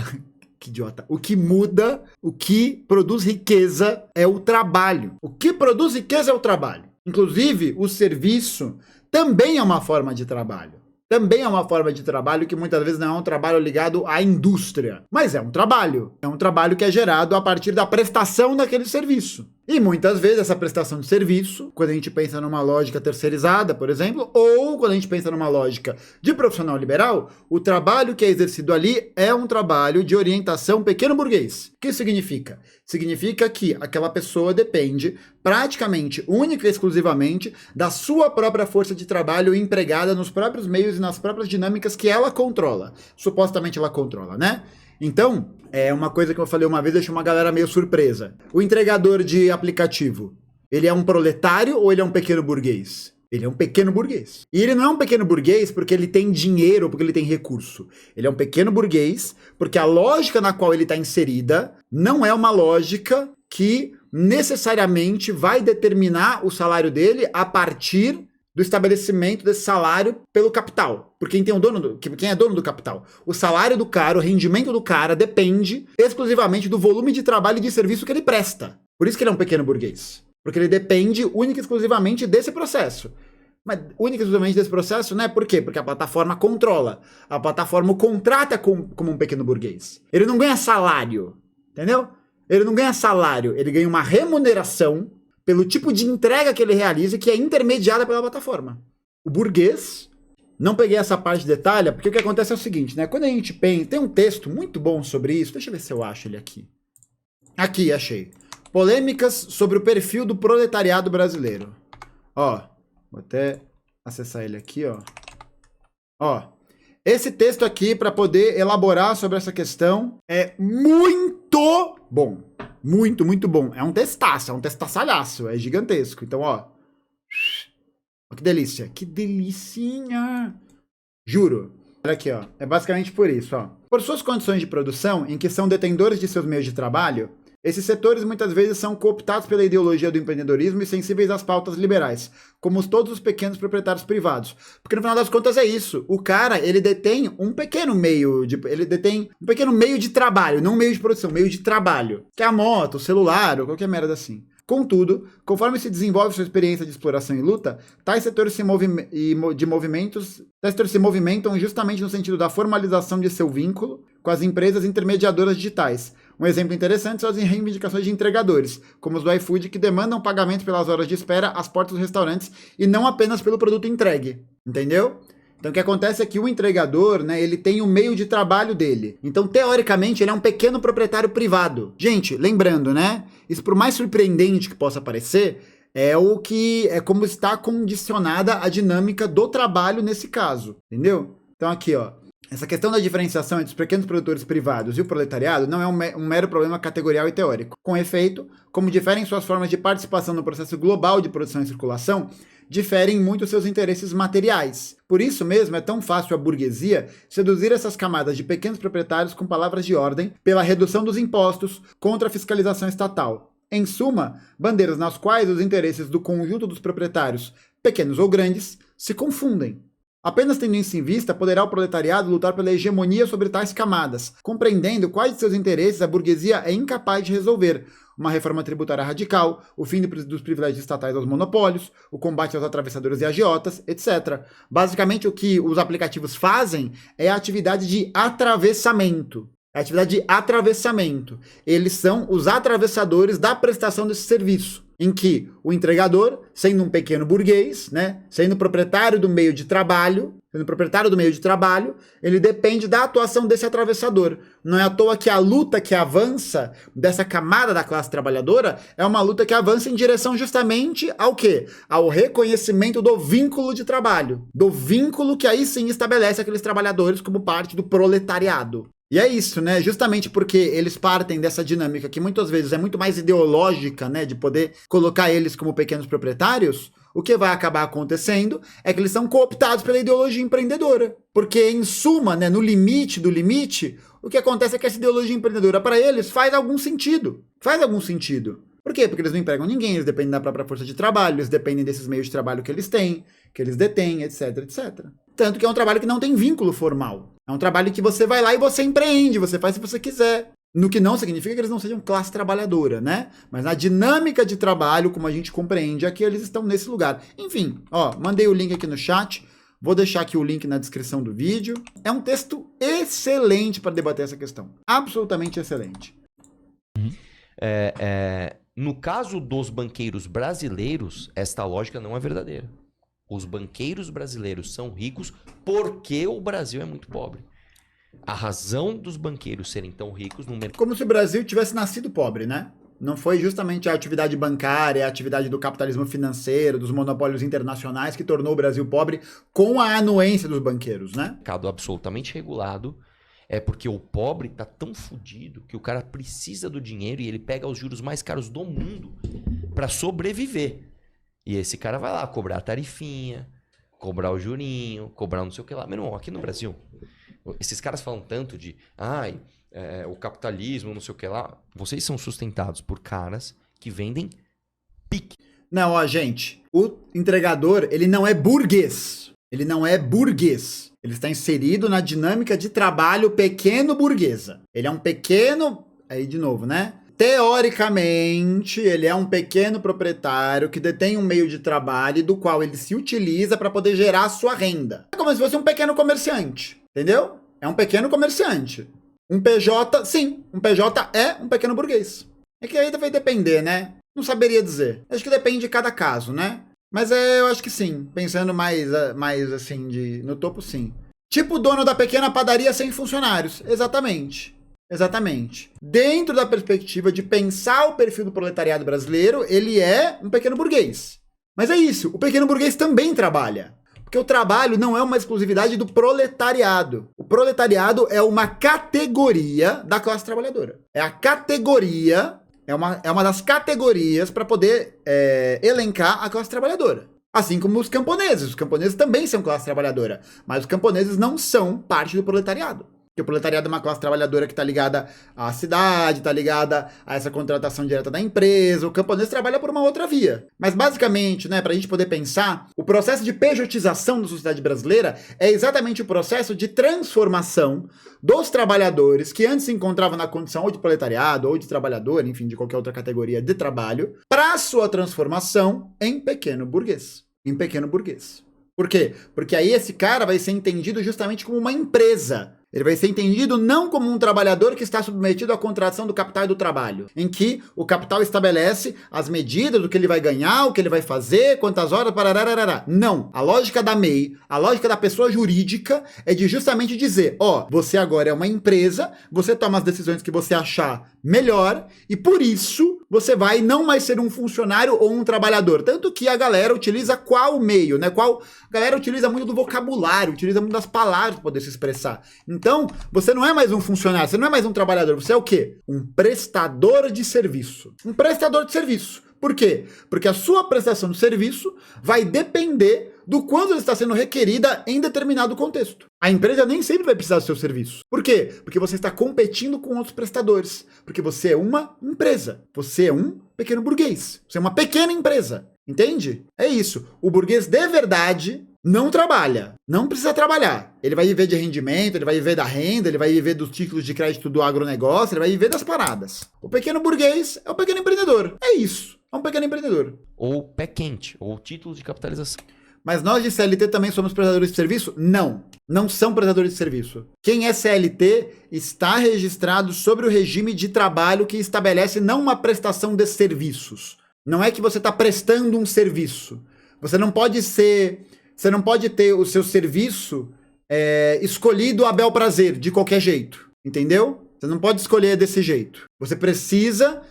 Que idiota. O que muda, o que produz riqueza é o trabalho. O que produz riqueza é o trabalho. Inclusive, o serviço também é uma forma de trabalho. Também é uma forma de trabalho que muitas vezes não é um trabalho ligado à indústria. Mas é um trabalho. É um trabalho que é gerado a partir da prestação daquele serviço. E muitas vezes essa prestação de serviço, quando a gente pensa numa lógica terceirizada, por exemplo, ou quando a gente pensa numa lógica de profissional liberal, o trabalho que é exercido ali é um trabalho de orientação pequeno burguês. O que isso significa? Significa que aquela pessoa depende praticamente, única e exclusivamente, da sua própria força de trabalho empregada nos próprios meios e nas próprias dinâmicas que ela controla. Supostamente ela controla, né? Então, é uma coisa que eu falei uma vez, deixou uma galera meio surpresa. O entregador de aplicativo, ele é um proletário ou ele é um pequeno burguês? Ele é um pequeno burguês. E ele não é um pequeno burguês porque ele tem dinheiro ou porque ele tem recurso. Ele é um pequeno burguês porque a lógica na qual ele está inserida não é uma lógica que necessariamente vai determinar o salário dele a partir do estabelecimento desse salário pelo capital. Por quem é dono do capital. O salário do cara, o rendimento do cara depende exclusivamente do volume de trabalho e de serviço que ele presta. Por isso que ele é um pequeno burguês. Porque ele depende única e exclusivamente desse processo. Mas única e exclusivamente desse processo, né? Por quê? Porque a plataforma controla. A plataforma o contrata como um pequeno burguês. Ele não ganha salário, entendeu? Ele não ganha salário, ele ganha uma remuneração pelo tipo de entrega que ele realiza, que é intermediada pela plataforma. O burguês, não peguei essa parte de detalhe, porque o que acontece é o seguinte, né? Quando a gente pensa, tem um texto muito bom sobre isso, deixa eu ver se eu acho ele aqui. Aqui, achei. Polêmicas sobre o perfil do proletariado brasileiro. Ó, vou até acessar ele aqui, ó. Ó, esse texto aqui, para poder elaborar sobre essa questão, é muito bom. Muito, muito bom. É um testaçalhaço, é gigantesco. Então, ó. Que delícia. Que delicinha. Juro. Olha aqui, ó. É basicamente por isso, ó. Por suas condições de produção, em que são detentores de seus meios de trabalho, esses setores muitas vezes são cooptados pela ideologia do empreendedorismo e sensíveis às pautas liberais, como todos os pequenos proprietários privados. Porque no final das contas é isso. O cara, ele detém um pequeno meio de trabalho, não um meio de produção, meio de trabalho. Que é a moto, o celular ou qualquer merda assim. Contudo, conforme se desenvolve sua experiência de exploração e luta, tais setores se movimentam justamente no sentido da formalização de seu vínculo com as empresas intermediadoras digitais. Um exemplo interessante são as reivindicações de entregadores, como os do iFood, que demandam pagamento pelas horas de espera às portas dos restaurantes e não apenas pelo produto entregue. Entendeu? Então o que acontece é que o entregador, né, ele tem o meio de trabalho dele. Então, teoricamente, ele é um pequeno proprietário privado. Gente, lembrando, né? Isso, por mais surpreendente que possa parecer, é como está condicionada a dinâmica do trabalho nesse caso. Entendeu? Então aqui, ó. Essa questão da diferenciação entre os pequenos produtores privados e o proletariado não é um mero problema categorial e teórico. Com efeito, como diferem suas formas de participação no processo global de produção e circulação, diferem muito seus interesses materiais. Por isso mesmo é tão fácil a burguesia seduzir essas camadas de pequenos proprietários com palavras de ordem pela redução dos impostos contra a fiscalização estatal. Em suma, bandeiras nas quais os interesses do conjunto dos proprietários, pequenos ou grandes, se confundem. Apenas tendo isso em vista, poderá o proletariado lutar pela hegemonia sobre tais camadas, compreendendo quais de seus interesses a burguesia é incapaz de resolver. Uma reforma tributária radical, o fim dos privilégios estatais aos monopólios, o combate aos atravessadores e agiotas, etc. Basicamente, o que os aplicativos fazem é a atividade de atravessamento. Eles são os atravessadores da prestação desse serviço, em que o entregador, sendo um pequeno burguês, né, sendo proprietário do meio de trabalho, ele depende da atuação desse atravessador. Não é à toa que a luta que avança dessa camada da classe trabalhadora é uma luta que avança em direção justamente ao quê? Ao reconhecimento do vínculo de trabalho. Do vínculo que aí sim estabelece aqueles trabalhadores como parte do proletariado. E é isso, né? Justamente porque eles partem dessa dinâmica que muitas vezes é muito mais ideológica, né? De poder colocar eles como pequenos proprietários, o que vai acabar acontecendo é que eles são cooptados pela ideologia empreendedora. Porque, em suma, né, no limite do limite, o que acontece é que essa ideologia empreendedora, para eles, faz algum sentido. Faz algum sentido. Por quê? Porque eles não empregam ninguém, eles dependem da própria força de trabalho, eles dependem desses meios de trabalho que eles têm, que eles detêm, etc, etc. Tanto que é um trabalho que não tem vínculo formal. É um trabalho que você vai lá e você empreende, você faz se você quiser. No que não significa que eles não sejam classe trabalhadora, né? Mas na dinâmica de trabalho, como a gente compreende aqui, eles estão nesse lugar. Enfim, ó, mandei o link aqui no chat. Vou deixar aqui o link na descrição do vídeo. É um texto excelente para debater essa questão. Absolutamente excelente. No caso dos banqueiros brasileiros, esta lógica não é verdadeira. Os banqueiros brasileiros são ricos porque o Brasil é muito pobre. A razão dos banqueiros serem tão ricos no mercado... Como se o Brasil tivesse nascido pobre, né? Não foi justamente a atividade bancária, a atividade do capitalismo financeiro, dos monopólios internacionais que tornou o Brasil pobre com a anuência dos banqueiros, né? mercado absolutamente regulado, é porque o pobre tá tão fudido que o cara precisa do dinheiro e ele pega os juros mais caros do mundo para sobreviver. E esse cara vai lá cobrar a tarifinha, cobrar o jurinho, cobrar não sei o que lá. Meu irmão, aqui no Brasil, esses caras falam tanto de o capitalismo, não sei o que lá. Vocês são sustentados por caras que vendem pique. Não, ó, gente, o entregador, ele não é burguês. Ele não é burguês. Ele está inserido na dinâmica de trabalho pequeno burguesa. Ele é um pequeno... Aí, de novo, né? Teoricamente, ele é um pequeno proprietário que detém um meio de trabalho do qual ele se utiliza para poder gerar sua renda. É como se fosse um pequeno comerciante, entendeu? É um pequeno comerciante. Um PJ, sim, um PJ é um pequeno burguês. É que aí vai depender, né? Não saberia dizer. Acho que depende de cada caso, né? Mas eu acho que sim. Pensando mais assim, no topo, sim. Tipo o dono da pequena padaria sem funcionários. Exatamente. Exatamente. Dentro da perspectiva de pensar o perfil do proletariado brasileiro, ele é um pequeno burguês. Mas é isso. O pequeno burguês também trabalha. Porque o trabalho não é uma exclusividade do proletariado. O proletariado é uma categoria da classe trabalhadora. É a categoria... É uma das categorias para poder elencar a classe trabalhadora. Assim como os camponeses. Os camponeses também são classe trabalhadora. Mas os camponeses não são parte do proletariado. Porque o proletariado é uma classe trabalhadora que está ligada à cidade, está ligada a essa contratação direta da empresa. O camponês trabalha por uma outra via. Mas basicamente, né, para a gente poder pensar, o processo de pejotização da sociedade brasileira é exatamente o processo de transformação dos trabalhadores que antes se encontravam na condição ou de proletariado ou de trabalhador, enfim, de qualquer outra categoria de trabalho, para sua transformação em pequeno burguês. Em pequeno burguês. Por quê? Porque aí esse cara vai ser entendido justamente como uma empresa. Ele vai ser entendido não como um trabalhador que está submetido à contratação do capital e do trabalho, em que o capital estabelece as medidas do que ele vai ganhar, o que ele vai fazer, quantas horas, pararararará. Não. A lógica da MEI, a lógica da pessoa jurídica é de justamente dizer, ó, você agora é uma empresa, você toma as decisões que você achar melhor e por isso você vai não mais ser um funcionário ou um trabalhador. Tanto que a galera utiliza qual meio, né? A galera utiliza muito do vocabulário, utiliza muito das palavras para poder se expressar. Então, você não é mais um funcionário, você não é mais um trabalhador, você é o quê? Um prestador de serviço. Um prestador de serviço. Por quê? Porque a sua prestação de serviço vai depender do quanto ela está sendo requerida em determinado contexto. A empresa nem sempre vai precisar do seu serviço. Por quê? Porque você está competindo com outros prestadores. Porque você é uma empresa. Você é um pequeno burguês. Você é uma pequena empresa. Entende? É isso. O burguês de verdade não trabalha. Não precisa trabalhar. Ele vai viver de rendimento, ele vai viver da renda, ele vai viver dos títulos de crédito do agronegócio, ele vai viver das paradas. O pequeno burguês é o pequeno empreendedor. É isso. É um pequeno empreendedor. Ou pé quente, ou títulos de capitalização. Mas nós de CLT também somos prestadores de serviço? Não. Não são prestadores de serviço. Quem é CLT está registrado sobre o regime de trabalho que estabelece não uma prestação de serviços. Não é que você está prestando um serviço. Você não pode ter o seu serviço escolhido a bel prazer, de qualquer jeito. Entendeu? Você não pode escolher desse jeito. Você precisa...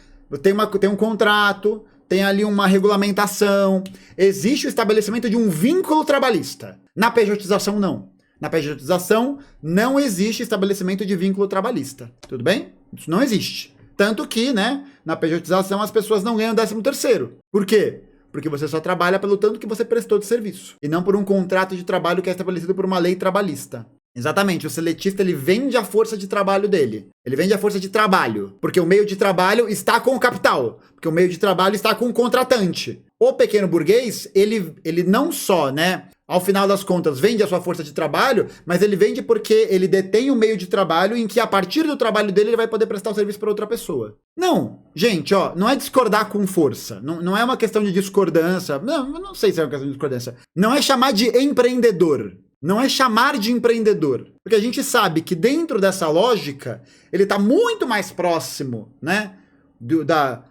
Tem um contrato... Tem ali uma regulamentação, existe o estabelecimento de um vínculo trabalhista. Na pejotização, não. Na pejotização, não existe estabelecimento de vínculo trabalhista. Tudo bem? Isso não existe. Tanto que, né, na pejotização as pessoas não ganham 13º. Por quê? Porque você só trabalha pelo tanto que você prestou de serviço. E não por um contrato de trabalho que é estabelecido por uma lei trabalhista. Exatamente, o seletista ele vende a força de trabalho dele. Ele vende a força de trabalho. Porque o meio de trabalho está com o capital. Porque o meio de trabalho está com o contratante. O pequeno burguês, ele não só, né, ao final das contas, vende a sua força de trabalho, mas ele vende porque ele detém o meio de trabalho em que, a partir do trabalho dele, ele vai poder prestar o serviço para outra pessoa. Não, gente, ó, não é discordar com força. Não é uma questão de discordância. Não sei se é uma questão de discordância. Não é chamar de empreendedor. Não é chamar de empreendedor. Porque a gente sabe que dentro dessa lógica, ele está muito mais próximo, né,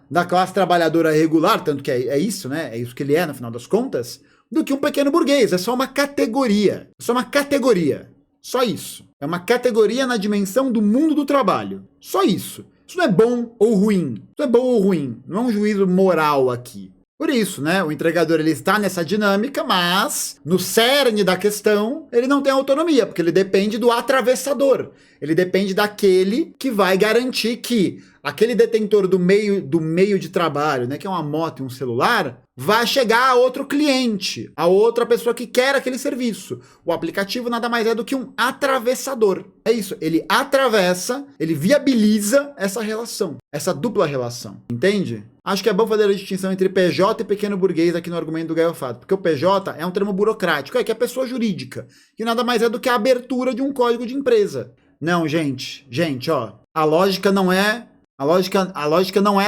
da classe trabalhadora regular, tanto que é isso, né? É isso que ele é, no final das contas, do que um pequeno burguês. É só uma categoria. É só uma categoria. Só isso. É uma categoria na dimensão do mundo do trabalho. Só isso. Isso não é bom ou ruim. Isso é bom ou ruim. Não é um juízo moral aqui. Por isso, né, o entregador ele está nessa dinâmica, mas no cerne da questão ele não tem autonomia, porque ele depende do atravessador. Ele depende daquele que vai garantir que aquele detentor do meio de trabalho, né, que é uma moto e um celular, vai chegar a outro cliente, a outra pessoa que quer aquele serviço. O aplicativo nada mais é do que um atravessador. É isso, ele atravessa, ele viabiliza essa relação, essa dupla relação, entende? Acho que é bom fazer a distinção entre PJ e pequeno burguês aqui no argumento do Gaio Fato, porque o PJ é um termo burocrático, que é pessoa jurídica, que nada mais é do que a abertura de um código de empresa. Não, gente, ó, a lógica não é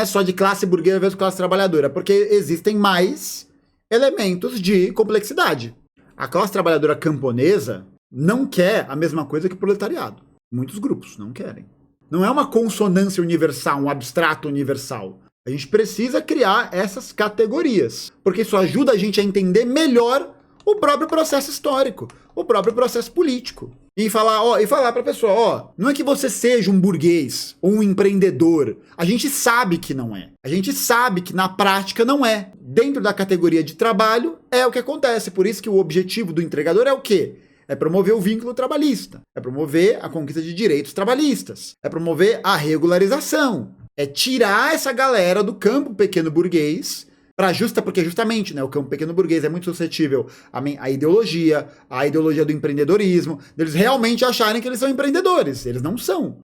só de classe burguesa versus classe trabalhadora, porque existem mais elementos de complexidade. A classe trabalhadora camponesa não quer a mesma coisa que o proletariado. Muitos grupos não querem. Não é uma consonância universal, um abstrato universal. A gente precisa criar essas categorias, porque isso ajuda a gente a entender melhor o próprio processo histórico, o próprio processo político. E falar pra pessoa, não é que você seja um burguês ou um empreendedor. A gente sabe que não é. A gente sabe que na prática não é. Dentro da categoria de trabalho é o que acontece. Por isso que o objetivo do entregador é o quê? É promover o vínculo trabalhista. É promover a conquista de direitos trabalhistas. É promover a regularização. É tirar essa galera do campo pequeno burguês, porque justamente, né, o campo pequeno burguês é muito suscetível à ideologia do empreendedorismo, deles realmente acharem que eles são empreendedores. Eles não são.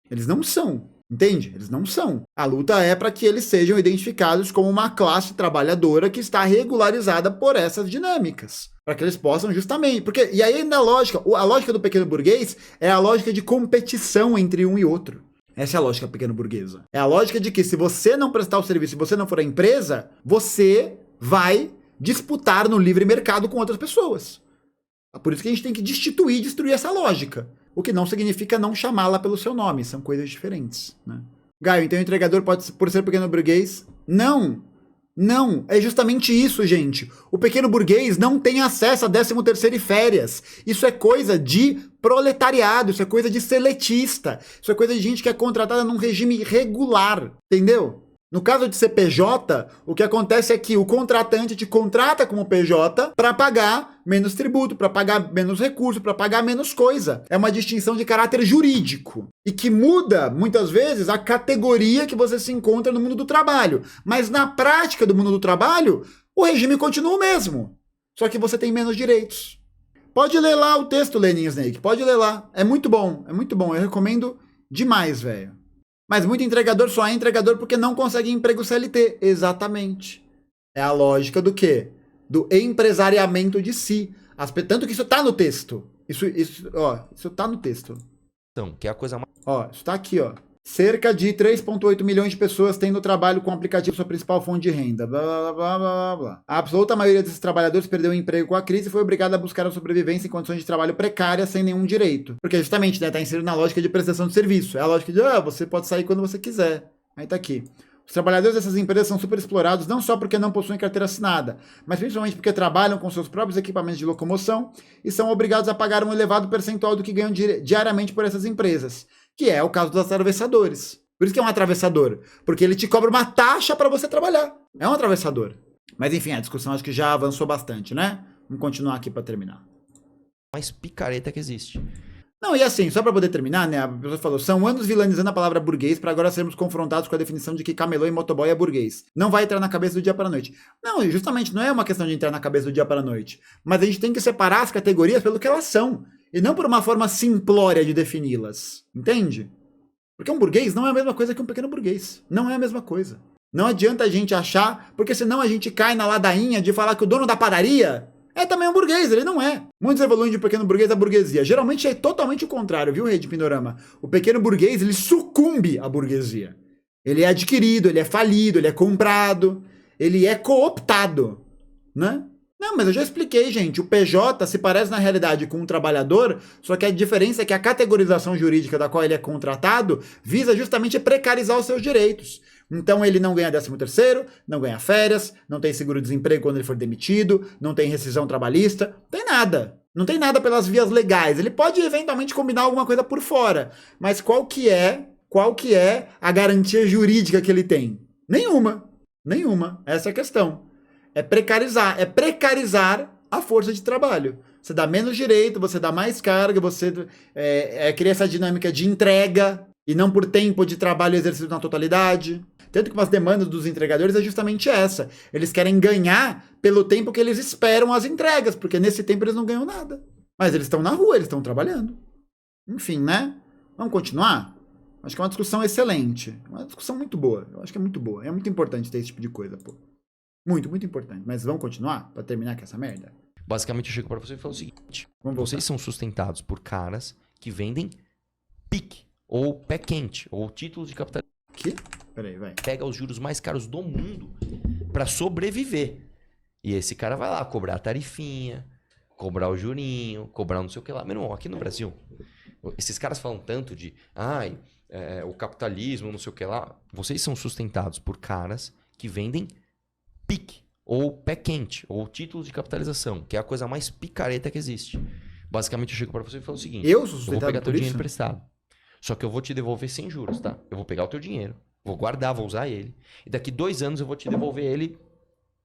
Entende? Eles não são. A luta é para que eles sejam identificados como uma classe trabalhadora que está regularizada por essas dinâmicas. Para que eles possam justamente... E aí ainda a lógica do pequeno burguês é a lógica de competição entre um e outro. Essa é a lógica pequeno burguesa. É a lógica de que se você não prestar o serviço, se você não for a empresa, você vai disputar no livre mercado com outras pessoas. Por isso que a gente tem que destruir essa lógica. O que não significa não chamá-la pelo seu nome. São coisas diferentes, né? Gaio, então o entregador pode, por ser pequeno burguês? Não, é justamente isso, gente. O pequeno burguês não tem acesso a 13º e férias. Isso é coisa de proletariado, isso é coisa de seletista, isso é coisa de gente que é contratada num regime regular, entendeu? No caso de CPJ, o que acontece é que o contratante te contrata como PJ para pagar menos tributo, para pagar menos recurso, para pagar menos coisa. É uma distinção de caráter jurídico e que muda, muitas vezes, a categoria que você se encontra no mundo do trabalho. Mas na prática do mundo do trabalho, o regime continua o mesmo, só que você tem menos direitos. Pode ler lá o texto, Lenin Snake, pode ler lá. É muito bom, eu recomendo demais, velho. Mas muito entregador só é entregador porque não consegue emprego CLT. Exatamente. É a lógica do quê? Do empresariamento de si. Tanto que isso tá no texto. Isso tá no texto. Então, que é a coisa mais... Isso tá aqui, ó. Cerca de 3,8 milhões de pessoas têm no trabalho com o aplicativo sua principal fonte de renda. Blá, blá, blá, blá, blá. A absoluta maioria desses trabalhadores perdeu o emprego com a crise e foi obrigada a buscar a sobrevivência em condições de trabalho precárias sem nenhum direito. Porque justamente, né, tá inserido na lógica de prestação de serviço. É a lógica de, você pode sair quando você quiser. Aí tá aqui. Os trabalhadores dessas empresas são super explorados não só porque não possuem carteira assinada, mas principalmente porque trabalham com seus próprios equipamentos de locomoção e são obrigados a pagar um elevado percentual do que ganham diariamente por essas empresas. Que é o caso dos atravessadores. Por isso que é um atravessador. Porque ele te cobra uma taxa para você trabalhar. É um atravessador. Mas enfim, a discussão acho que já avançou bastante, né? Vamos continuar aqui para terminar. Mais picareta que existe. Não, e assim, só pra poder terminar, né? A pessoa falou, são anos vilanizando a palavra burguês pra agora sermos confrontados com a definição de que camelô e motoboy é burguês. Não vai entrar na cabeça do dia para a noite. Não, e justamente não é uma questão de entrar na cabeça do dia para a noite. Mas a gente tem que separar as categorias pelo que elas são. E não por uma forma simplória de defini-las. Entende? Porque um burguês não é a mesma coisa que um pequeno burguês. Não é a mesma coisa. Não adianta a gente achar, porque senão a gente cai na ladainha de falar que o dono da padaria é também um burguês, ele não é. Muitos evoluem de um pequeno burguês à burguesia. Geralmente é totalmente o contrário, viu, Rede Pindorama? O pequeno burguês, ele sucumbe à burguesia. Ele é adquirido, ele é falido, ele é comprado, ele é cooptado, né? Não, mas eu já expliquei, gente. O PJ se parece na realidade com um trabalhador, só que a diferença é que a categorização jurídica da qual ele é contratado visa justamente precarizar os seus direitos. Então ele não ganha 13º, não ganha férias, não tem seguro-desemprego quando ele for demitido, não tem rescisão trabalhista, não tem nada. Não tem nada pelas vias legais. Ele pode eventualmente combinar alguma coisa por fora, mas qual que é a garantia jurídica que ele tem? Nenhuma. Nenhuma. Essa é a questão. É precarizar a força de trabalho. Você dá menos direito, você dá mais carga, você cria essa dinâmica de entrega e não por tempo de trabalho exercido na totalidade. Tanto que uma das demandas dos entregadores é justamente essa. Eles querem ganhar pelo tempo que eles esperam as entregas, porque nesse tempo eles não ganham nada. Mas eles estão na rua, eles estão trabalhando. Enfim, né? Vamos continuar? Acho que é uma discussão excelente. Uma discussão muito boa. Eu acho que é muito boa. É muito importante ter esse tipo de coisa, pô. Muito, muito importante. Mas vamos continuar pra terminar com essa merda? Basicamente, eu chego pra você e falo o seguinte. Vamos voltar. Vocês são sustentados por caras que vendem PIC, ou pé quente, ou títulos de capital. Que? Peraí, vai. Pega os juros mais caros do mundo pra sobreviver. E esse cara vai lá cobrar a tarifinha, cobrar o jurinho, cobrar não sei o que lá. Meu irmão, aqui no Brasil, esses caras falam tanto de o capitalismo, não sei o que lá. Vocês são sustentados por caras que vendem PIC, ou pé quente, ou títulos de capitalização, que é a coisa mais picareta que existe. Basicamente, eu chego pra você e falo o seguinte. Eu sou Eu vou sustentado pegar por teu dinheiro isso? emprestado. Só que eu vou te devolver sem juros, tá? Eu vou pegar o teu dinheiro, vou guardar, vou usar ele. E daqui 2 anos eu vou te devolver ele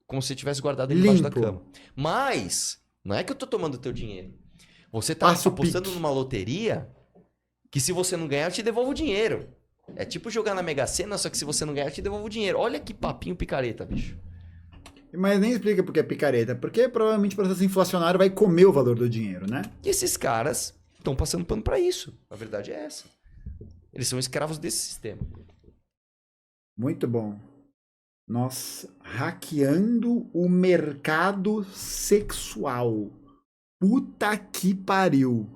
como se você tivesse guardado ele embaixo da Limpo. cama. Mas, não é que eu tô tomando o teu dinheiro. Você tá Passa o apostando pique. numa loteria que se você não ganhar, eu te devolvo o dinheiro. É tipo jogar na Mega Sena, só que se você não ganhar, eu te devolvo o dinheiro. Olha que papinho picareta, bicho. Mas nem explica porque é picareta. Porque provavelmente o processo inflacionário vai comer o valor do dinheiro, né? E esses caras estão passando pano pra isso. A verdade é essa. Eles são escravos desse sistema. Muito bom. Nós hackeando o mercado sexual. Puta que pariu.